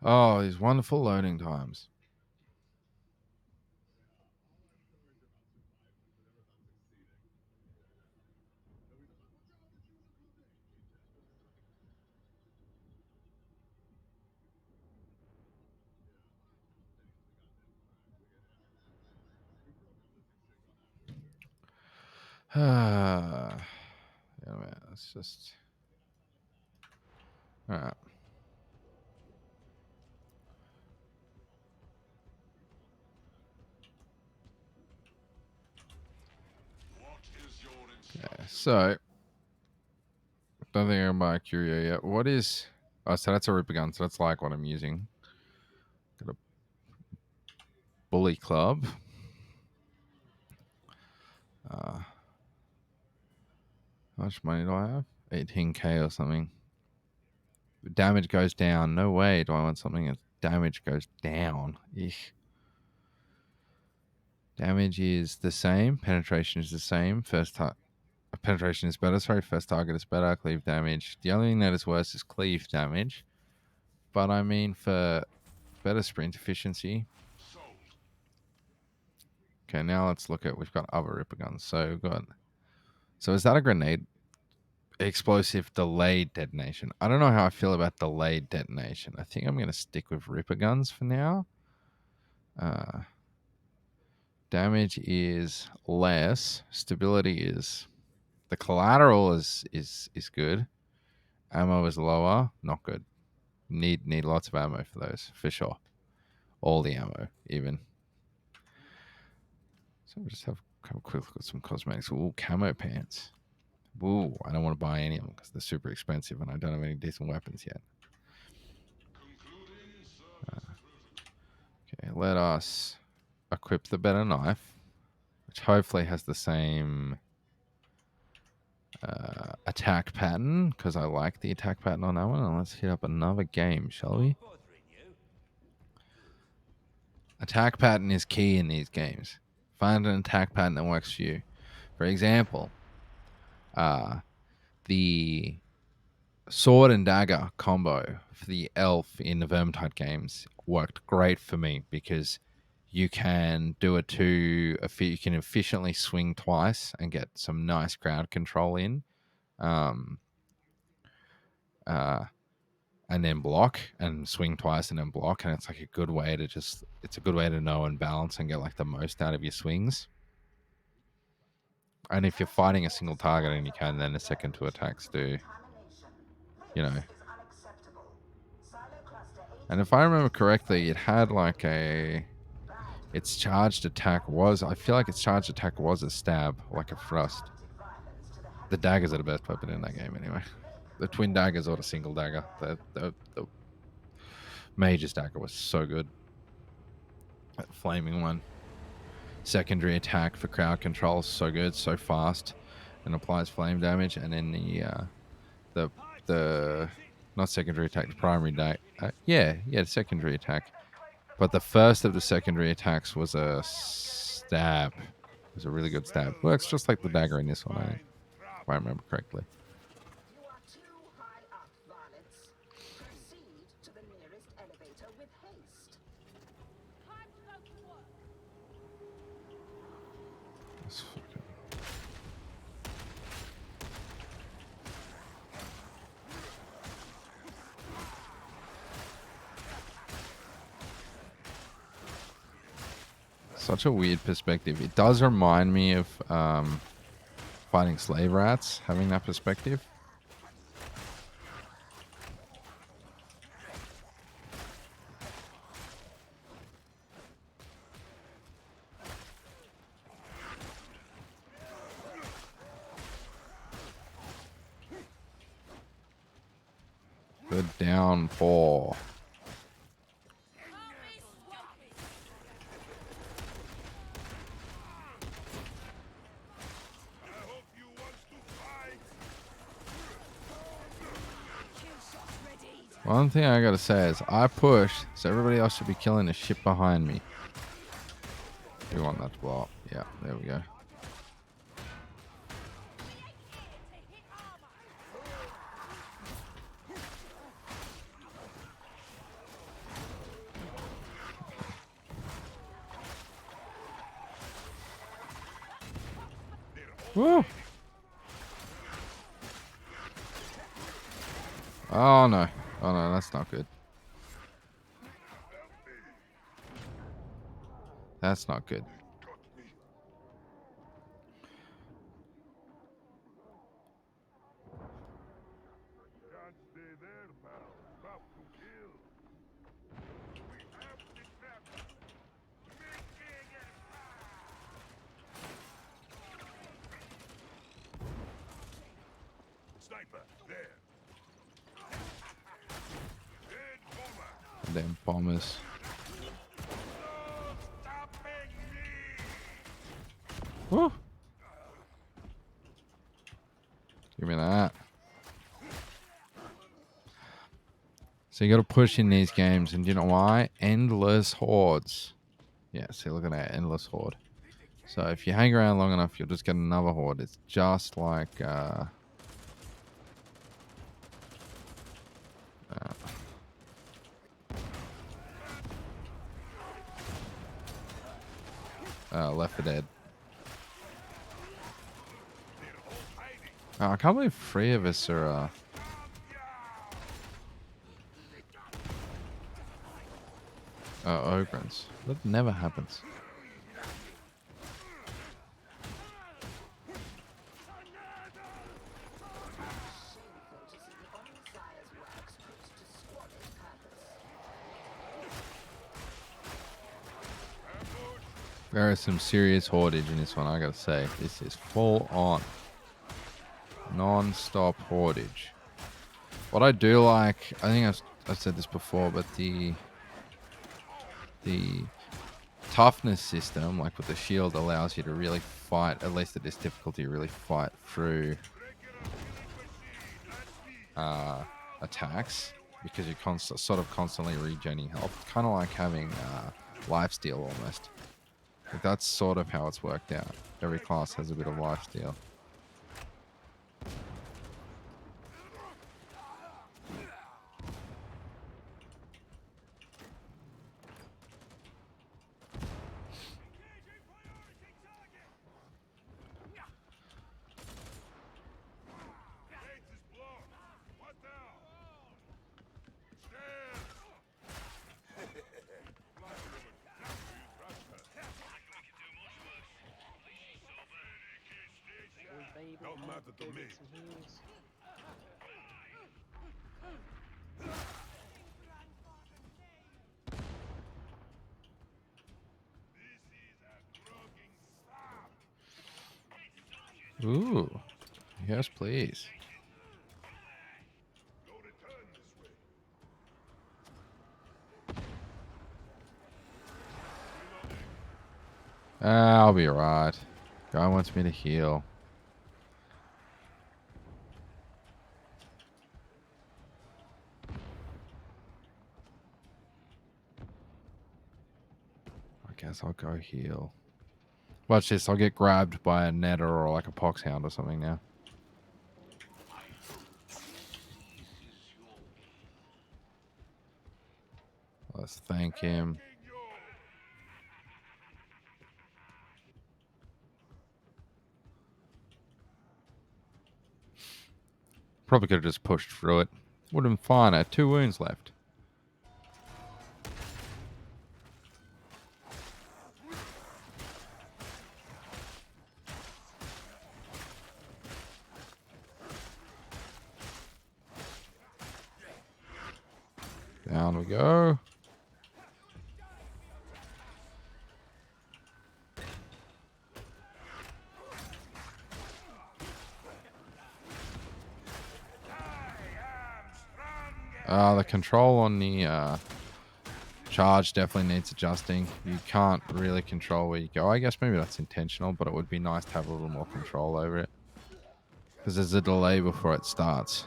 Oh, these wonderful loading times. Yeah, man, it's just all right. Okay, so don't think I'm buy a curio yet. What is? Oh, so that's a Ripper gun. So that's like what I'm using. Got a bully club. How much money do I have? 18k or something. Damage goes down. No way. Do I want something that damage goes down? Eesh. Damage is the same. Penetration is the same. Penetration is better. Sorry, first target is better. Cleave damage. The only thing that is worse is cleave damage. But I mean, for better sprint efficiency. Okay, now let's look at. We've got other Ripper guns. So we've got. So is that a grenade? Explosive delayed detonation. I don't know how I feel about delayed detonation. I think I'm going to stick with Ripper guns for now. Damage is less. Stability is. The collateral is good. Ammo is lower. Not good. Need lots of ammo for those for sure. All the ammo, even. So we'll just have a quick look at some cosmetics. Ooh, camo pants. Ooh, I don't want to buy any of them because they're super expensive and I don't have any decent weapons yet. Okay, let us equip the better knife, which hopefully has the same attack pattern because I like the attack pattern on that one. And let's hit up another game, shall we? Attack pattern is key in these games. Find an attack pattern that works for you. For example, the sword and dagger combo for the elf in the Vermintide games worked great for me because you can do it you can efficiently swing twice and get some nice crowd control in. And then block and swing twice and then block, and it's like a good way to it's a good way to know and balance and get like the most out of your swings. And if you're fighting a single target and you can, then the second two attacks do, you know. And if I remember correctly, it had like its charged attack was, I feel like its charged attack was a stab, like a thrust. The daggers are the best weapon in that game anyway. The twin daggers or the single dagger. The mage's dagger was so good. That flaming one. Secondary attack for crowd control is so good, so fast, and applies flame damage. And then the not secondary attack, the primary the secondary attack. But the first of the secondary attacks was a stab. It was a really good stab. Works just like the dagger in this one, I think, if I remember correctly. You are too high up, varlets. Proceed to the nearest elevator with haste. Such a weird perspective. It does remind me of fighting slave rats, having that perspective. The downfall. One thing I gotta say is I push, so everybody else should be killing the shit behind me. We want that to blow up. Yeah, there we go. Woo! Oh no. Oh no, that's not good. That's not good. Damn bombers. Woo! Give me that. So you got to push in these games, and you know why? Endless hordes. Yeah, see, look at that endless horde. So if you hang around long enough, you'll just get another horde. It's just like Left 4 Dead. Oh, I can't believe 3 of us are. Ogrings. That never happens. There is some serious hordage in this one, I gotta say. This is full on. Non-stop hordage. What I do like, I think I've said this before, but the toughness system, like with the shield, allows you to really fight, at least at this difficulty, really fight through attacks, because you're sort of constantly regenerating health. Kind of like having lifesteal almost. Like that's sort of how it's worked out. Every class has a bit of lifesteal. Don't matter to me. Ooh. Yes, please. I'll be alright. Guy wants me to heal. I guess I'll go heal. Watch this, I'll get grabbed by a netter or like a poxhound or something now. Let's thank him. Probably could have just pushed through it. Would have been fine. I had 2 wounds left. Down we go. The control on the charge definitely needs adjusting. You can't really control where you go. I guess maybe that's intentional, but it would be nice to have a little more control over it. Because there's a delay before it starts.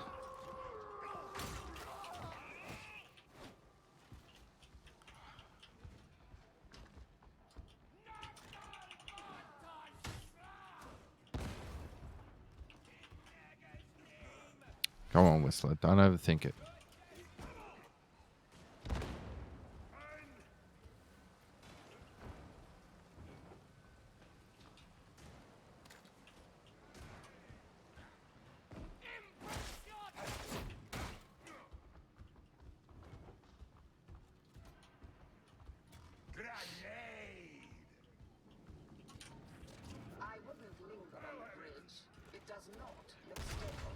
Come on, Whistler. Don't overthink it. Grenade! I wouldn't linger on the bridge. It does not look stable.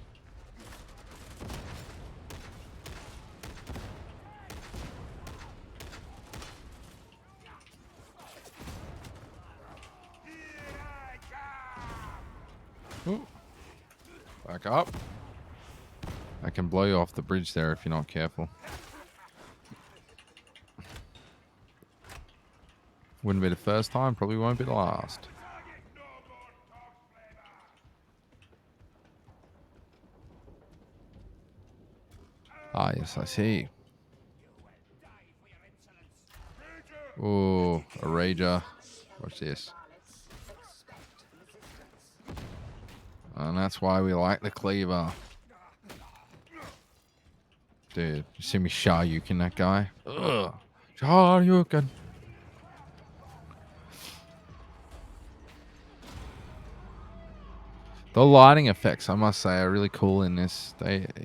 Here I come! Ooh. Back up. I can blow you off the bridge there if you're not careful. Wouldn't be the first time, probably won't be the last. No more talk flavor! Ah, yes, I see. Die for your insolence! Ooh, Ranger! a rager. Watch this. Varlets, expect resistance. And that's why we like the cleaver. Dude, you see me Shoryuken that guy? Ugh. Shoryuken. The lighting effects, I must say, are really cool in this.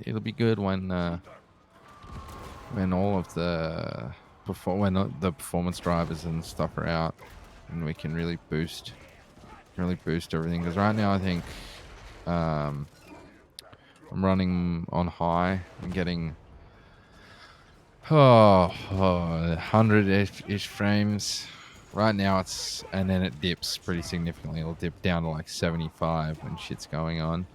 It'll be good when all of the the performance drivers and stuff are out, and we can really boost everything. Because right now, I think I'm running on high and getting 100-ish frames. Right now and then it dips pretty significantly. It'll dip down to like 75 when shit's going on.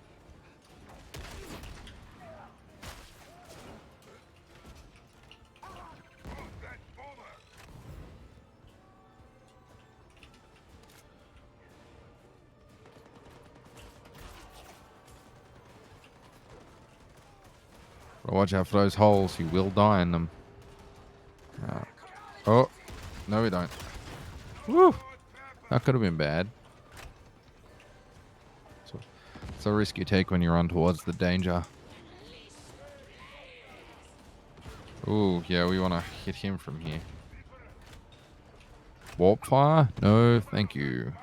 But watch out for those holes. You will die in them. Oh, no we don't. Woo! That could have been bad. So, it's a risk you take when you run towards the danger. Ooh, yeah, we want to hit him from here. Warp fire? No, thank you.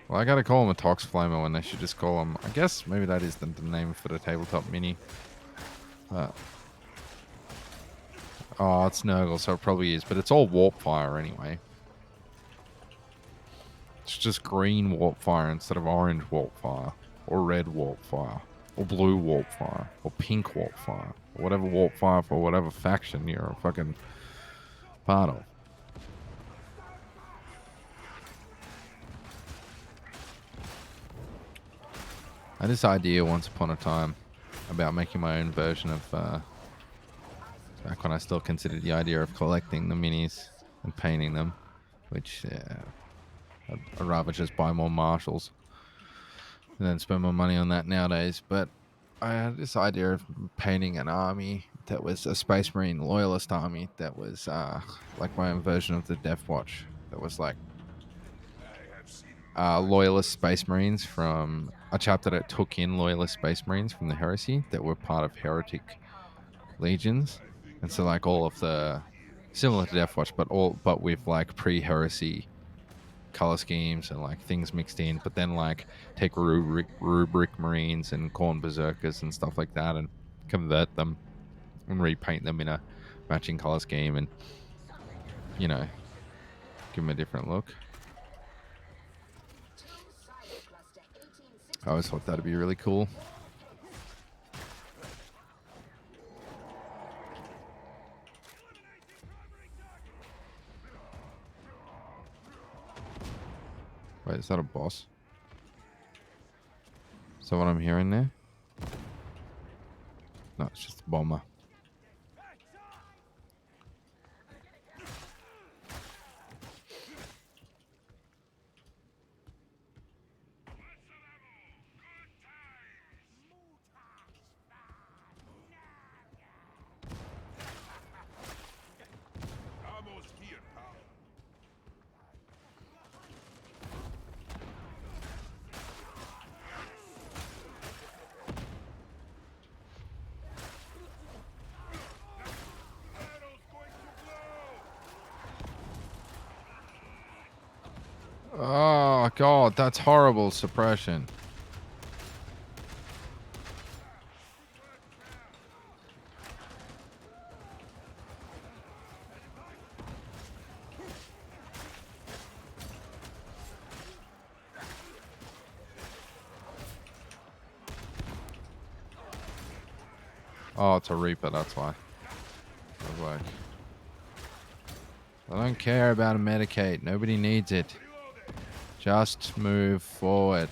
Well, I gotta call him a Tox Flamer when they should just call him... I guess maybe that is the name for the tabletop mini. Oh, it's Nurgle, so it probably is. But it's all Warp Fire anyway. It's just green Warp Fire instead of orange Warp Fire. Or red Warp Fire. Or blue Warp Fire. Or pink Warp Fire. Or whatever Warp Fire for whatever faction you're a fucking part of. I had this idea once upon a time about making my own version of... back when I still considered the idea of collecting the minis and painting them, which I'd rather just buy more marshals and then spend more money on that nowadays. But I had this idea of painting an army that was a Space Marine loyalist army that was like my own version of the Death Watch. That was like loyalist Space Marines from a chapter that took in loyalist Space Marines from the Heresy that were part of heretic legions. And so like all of the similar to Death Watch, but with like pre-heresy color schemes and like things mixed in, but then like take rubric Marines and Khorne Berserkers and stuff like that and convert them and repaint them in a matching color scheme and, you know, give them a different look. I always thought that'd be really cool. Wait, is that a boss? Is that what I'm hearing there? No, it's just a bomber. Almost here, pal. Oh, God, that's horrible suppression. Oh, it's a Reaper, that's why. Good work. I don't care about a Medicaid. Nobody needs it. Just move forward.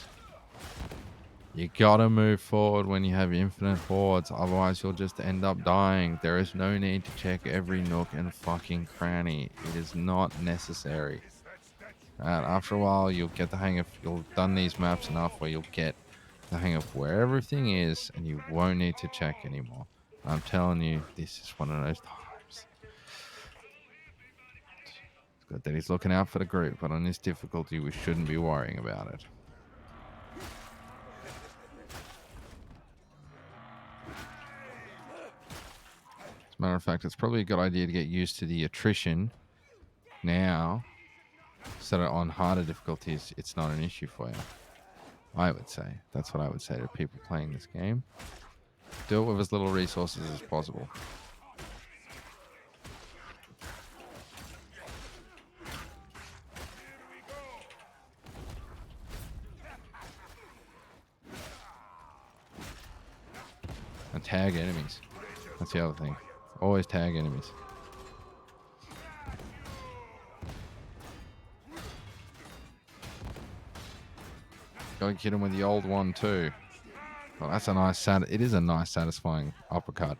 You gotta move forward when you have infinite hordes, otherwise you'll just end up dying. There is no need to check every nook and fucking cranny. It is not necessary. After a while, you'll get the hang of. You'll done these maps enough where you'll get the hang of where everything is, and you won't need to check anymore. I'm telling you, this is one of those times. It's good that he's looking out for the group, but on this difficulty, we shouldn't be worrying about it. As a matter of fact, it's probably a good idea to get used to the attrition now, so that on harder difficulties, it's not an issue for you. I would say. That's what I would say to people playing this game. Do it with as little resources as possible. And tag enemies. That's the other thing. Always tag enemies. Gotta get him with the old one too. Well, that's a nice it is a nice satisfying uppercut.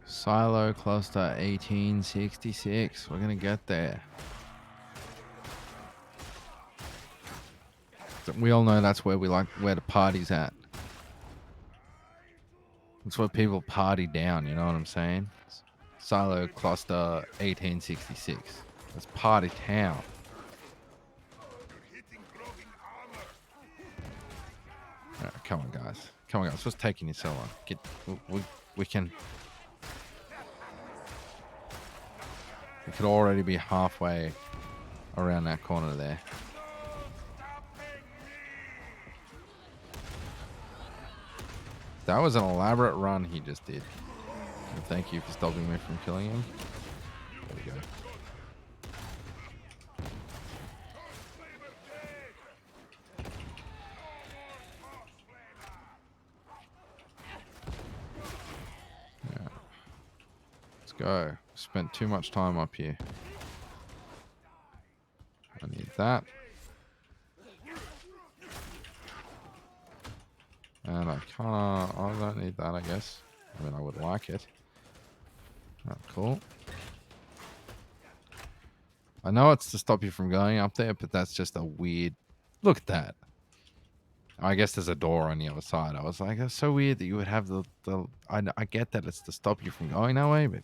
Silo cluster 1866. We're gonna get there. We all know that's where where the party's at. That's where people party down, you know what I'm saying? Silo cluster 1866. That's party town. Right, come on, guys. Come on, guys. What's taking you so long? We can. We could already be halfway around that corner there. That was an elaborate run he just did. And thank you for stopping me from killing him. There we go. Yeah. Let's go. Spent too much time up here. I need that. And I don't need that, I guess. I mean, I would like it. Oh, cool. I know it's to stop you from going up there, but that's just a weird... Look at that. I guess there's a door on the other side. I was like, that's so weird that you would have the... I get that it's to stop you from going that way, but...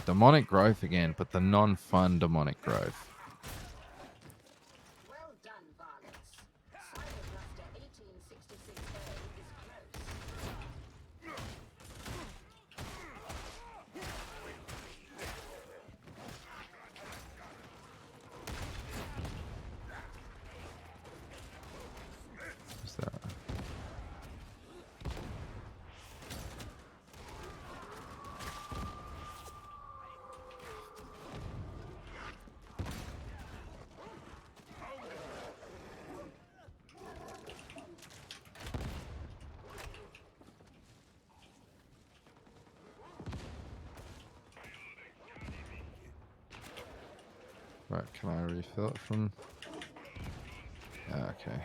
demonic growth again, but the non-fun demonic growth. Well done, varlets. Silo cluster 1866A is close. What's that? can I refill it from? Okay.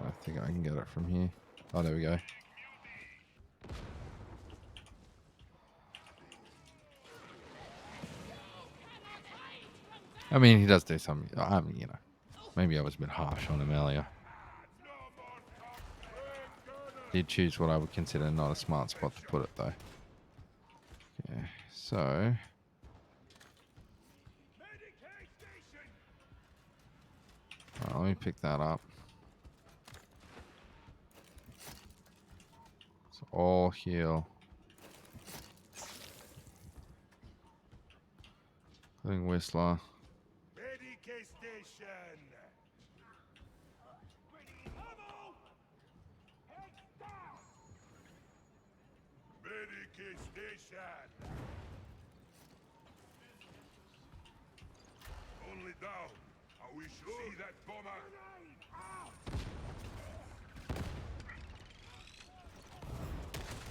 I think I can get it from here. Oh, there we go. I mean, he does do some. I mean, you know, maybe I was a bit harsh on him earlier. Did choose what I would consider not a smart spot to put it, though. Okay, so let me pick that up. So all heal. Including Whistler. Medic station. Medic station. Only down. I wish to see that bomber.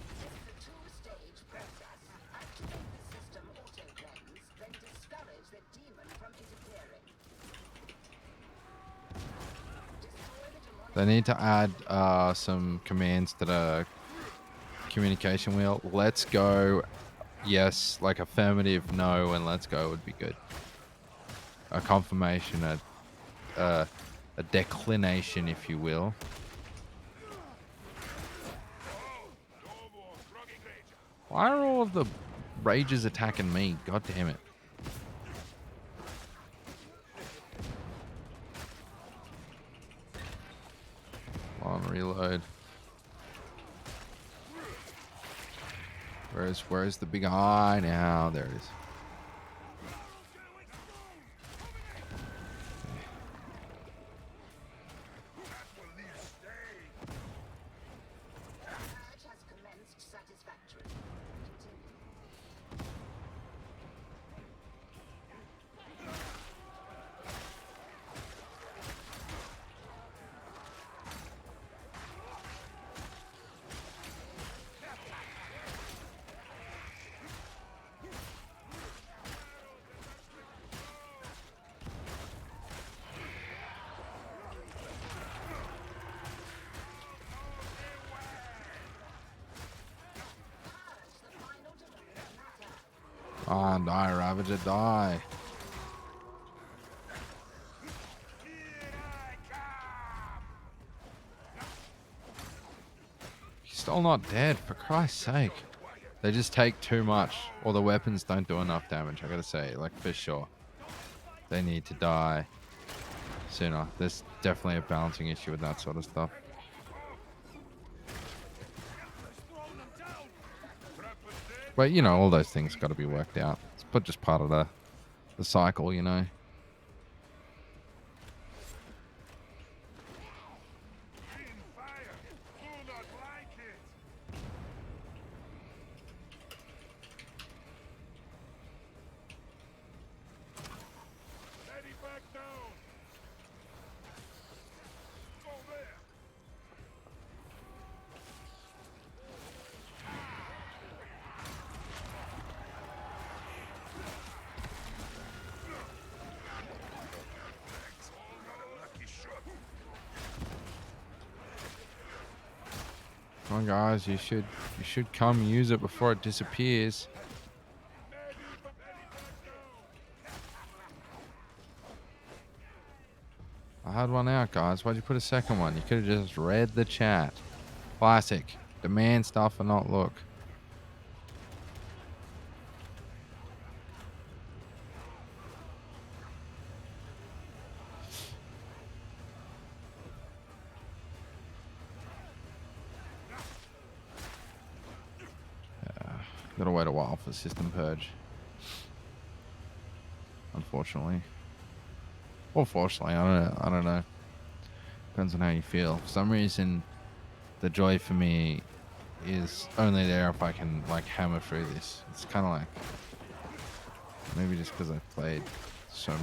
This is a two-stage process. Activate the system auto-cleanse, then discourage the demon from interfering. Destroy the demonic. They need to add some commands to the communication wheel. Let's go. Yes, like affirmative, no, and let's go would be good. A confirmation, a declination, if you will. Why are all of the rages attacking me? God damn it. On reload. Where's the big eye now? There it is. Purge has commenced satisfactorily. Continue. Ah, die, Ravager, die. He's still not dead, for Christ's sake. They just take too much, or the weapons don't do enough damage, I gotta say, like, for sure. They need to die sooner. There's definitely a balancing issue with that sort of stuff. But, you know, all those things got to be worked out. It's just part of the cycle, you know. Come on, guys, you should come use it before it disappears. I had one out, guys. Why'd you put a second one? You could have just read the chat. Classic. Demand stuff and not look. Gotta wait a while for system purge. Unfortunately. Or fortunately, I don't know. Depends on how you feel. For some reason, the joy for me is only there if I can like hammer through this. It's kind of like maybe just because I've played so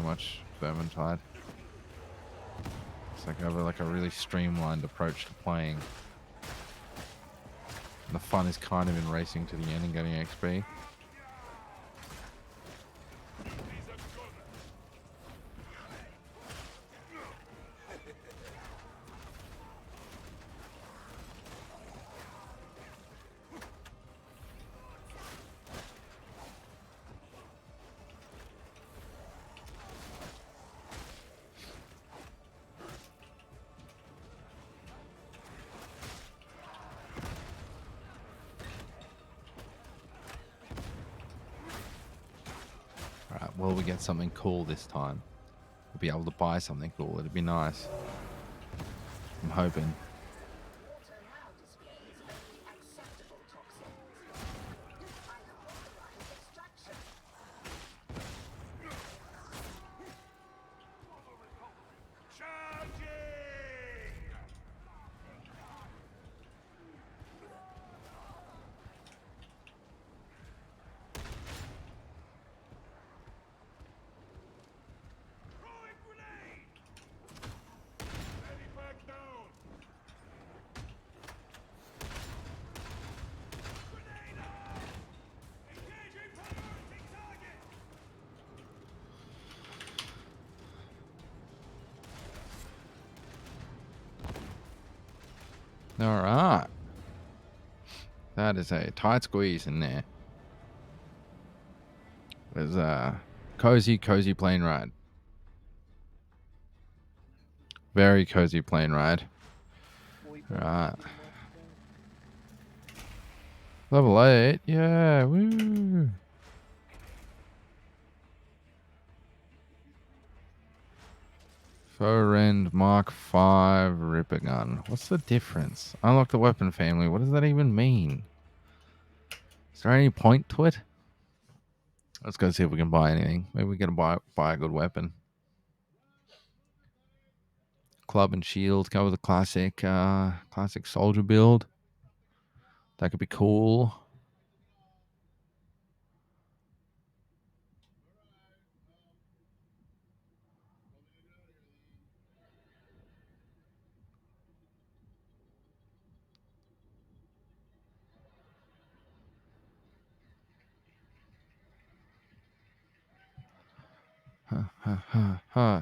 much Vermintide. It's like I have like a really streamlined approach to playing. And the fun is kind of in racing to the end and getting XP. will we get something cool this time? We'll be able to buy something cool. It'd be nice. I'm hoping. Water now displays only acceptable toxins. I have authorized extraction. Charging! Throwing grenade! Ready back down! Grenade out! Engaging priority target! All right. That is a tight squeeze in there. There's a cozy plane ride. Very cozy plane ride. Right. Level 8. Yeah. Woo. Forend Mark 5 Ripper Gun. What's the difference? Unlock the weapon family. What does that even mean? Is there any point to it? Let's go see if we can buy anything. Maybe we can buy a good weapon. Club and shield. Go with the classic soldier build. That could be cool.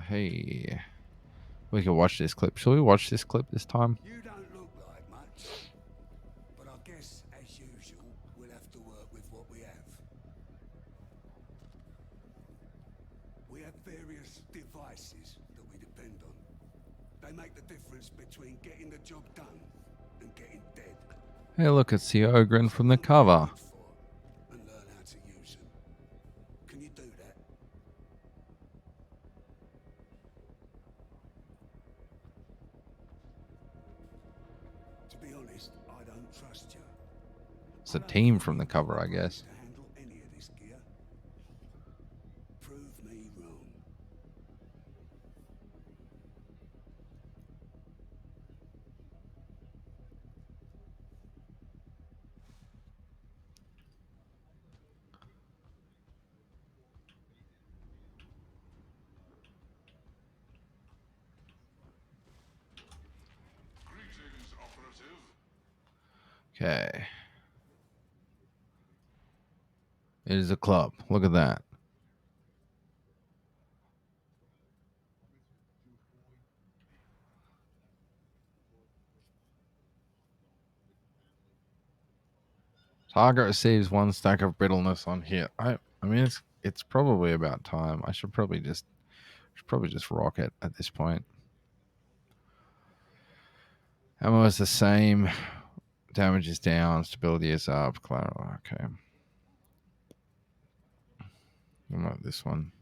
Hey. We can watch this clip. Shall we watch this clip this time? You don't look like much, but I guess, as usual, we'll have to work with what we have. We have various devices that we depend on. They make the difference between getting the job done and getting dead. Hey, look, it's the Ogering from the cover. And learn how to use them. Can you do that? To be honest, I don't trust you. It's a team from the cover, I guess. To handle any of this gear. Prove me wrong. Greetings, operative. Okay. It is a club. Look at that. Target receives 1 stack of brittleness on hit. I mean, it's probably about time. I should probably just rock it at this point. Ammo is the same. Damage is down. Stability is up. Okay. What about this one?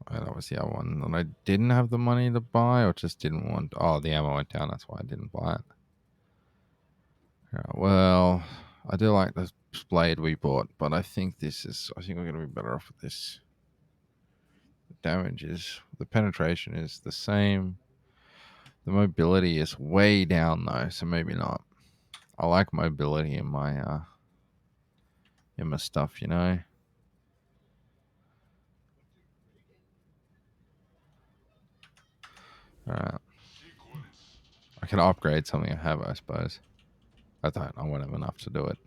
Oh, that was the other one. And I didn't have the money to buy, or just didn't want. Oh, the ammo went down. That's why I didn't buy it. Yeah, well, I do like the blade we bought, but I think we're going to be better off with this. The damage is, the penetration is the same. The mobility is way down though, so maybe not. I like mobility in my stuff, you know. Alright. I can upgrade something I have, I suppose. I won't have enough to do it.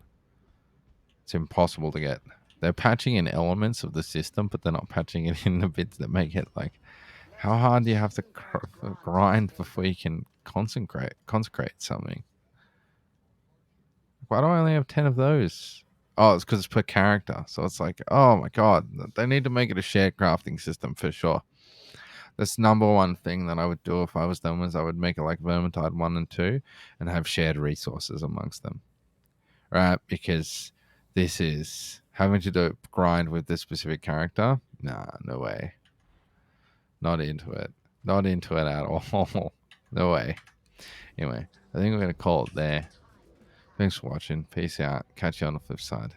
It's impossible to get. They're patching in elements of the system, but they're not patching it in the bits that make it like. How hard do you have to grind before you can consecrate something? Why do I only have 10 of those? Oh, it's because it's per character. So it's like, oh my god, they need to make it a shared crafting system for sure. That's number one thing that I would do if I was them, is I would make it like Vermintide 1 and 2 and have shared resources amongst them. Right? Because this is having to do grind with this specific character Nah, no way. Not into it. Not into it at all. No way. Anyway, I think we're going to call it there. Thanks for watching. Peace out. Catch you on the flip side.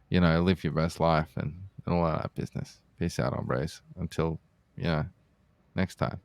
Live your best life and all that business. Peace out, hombres. Until, next time.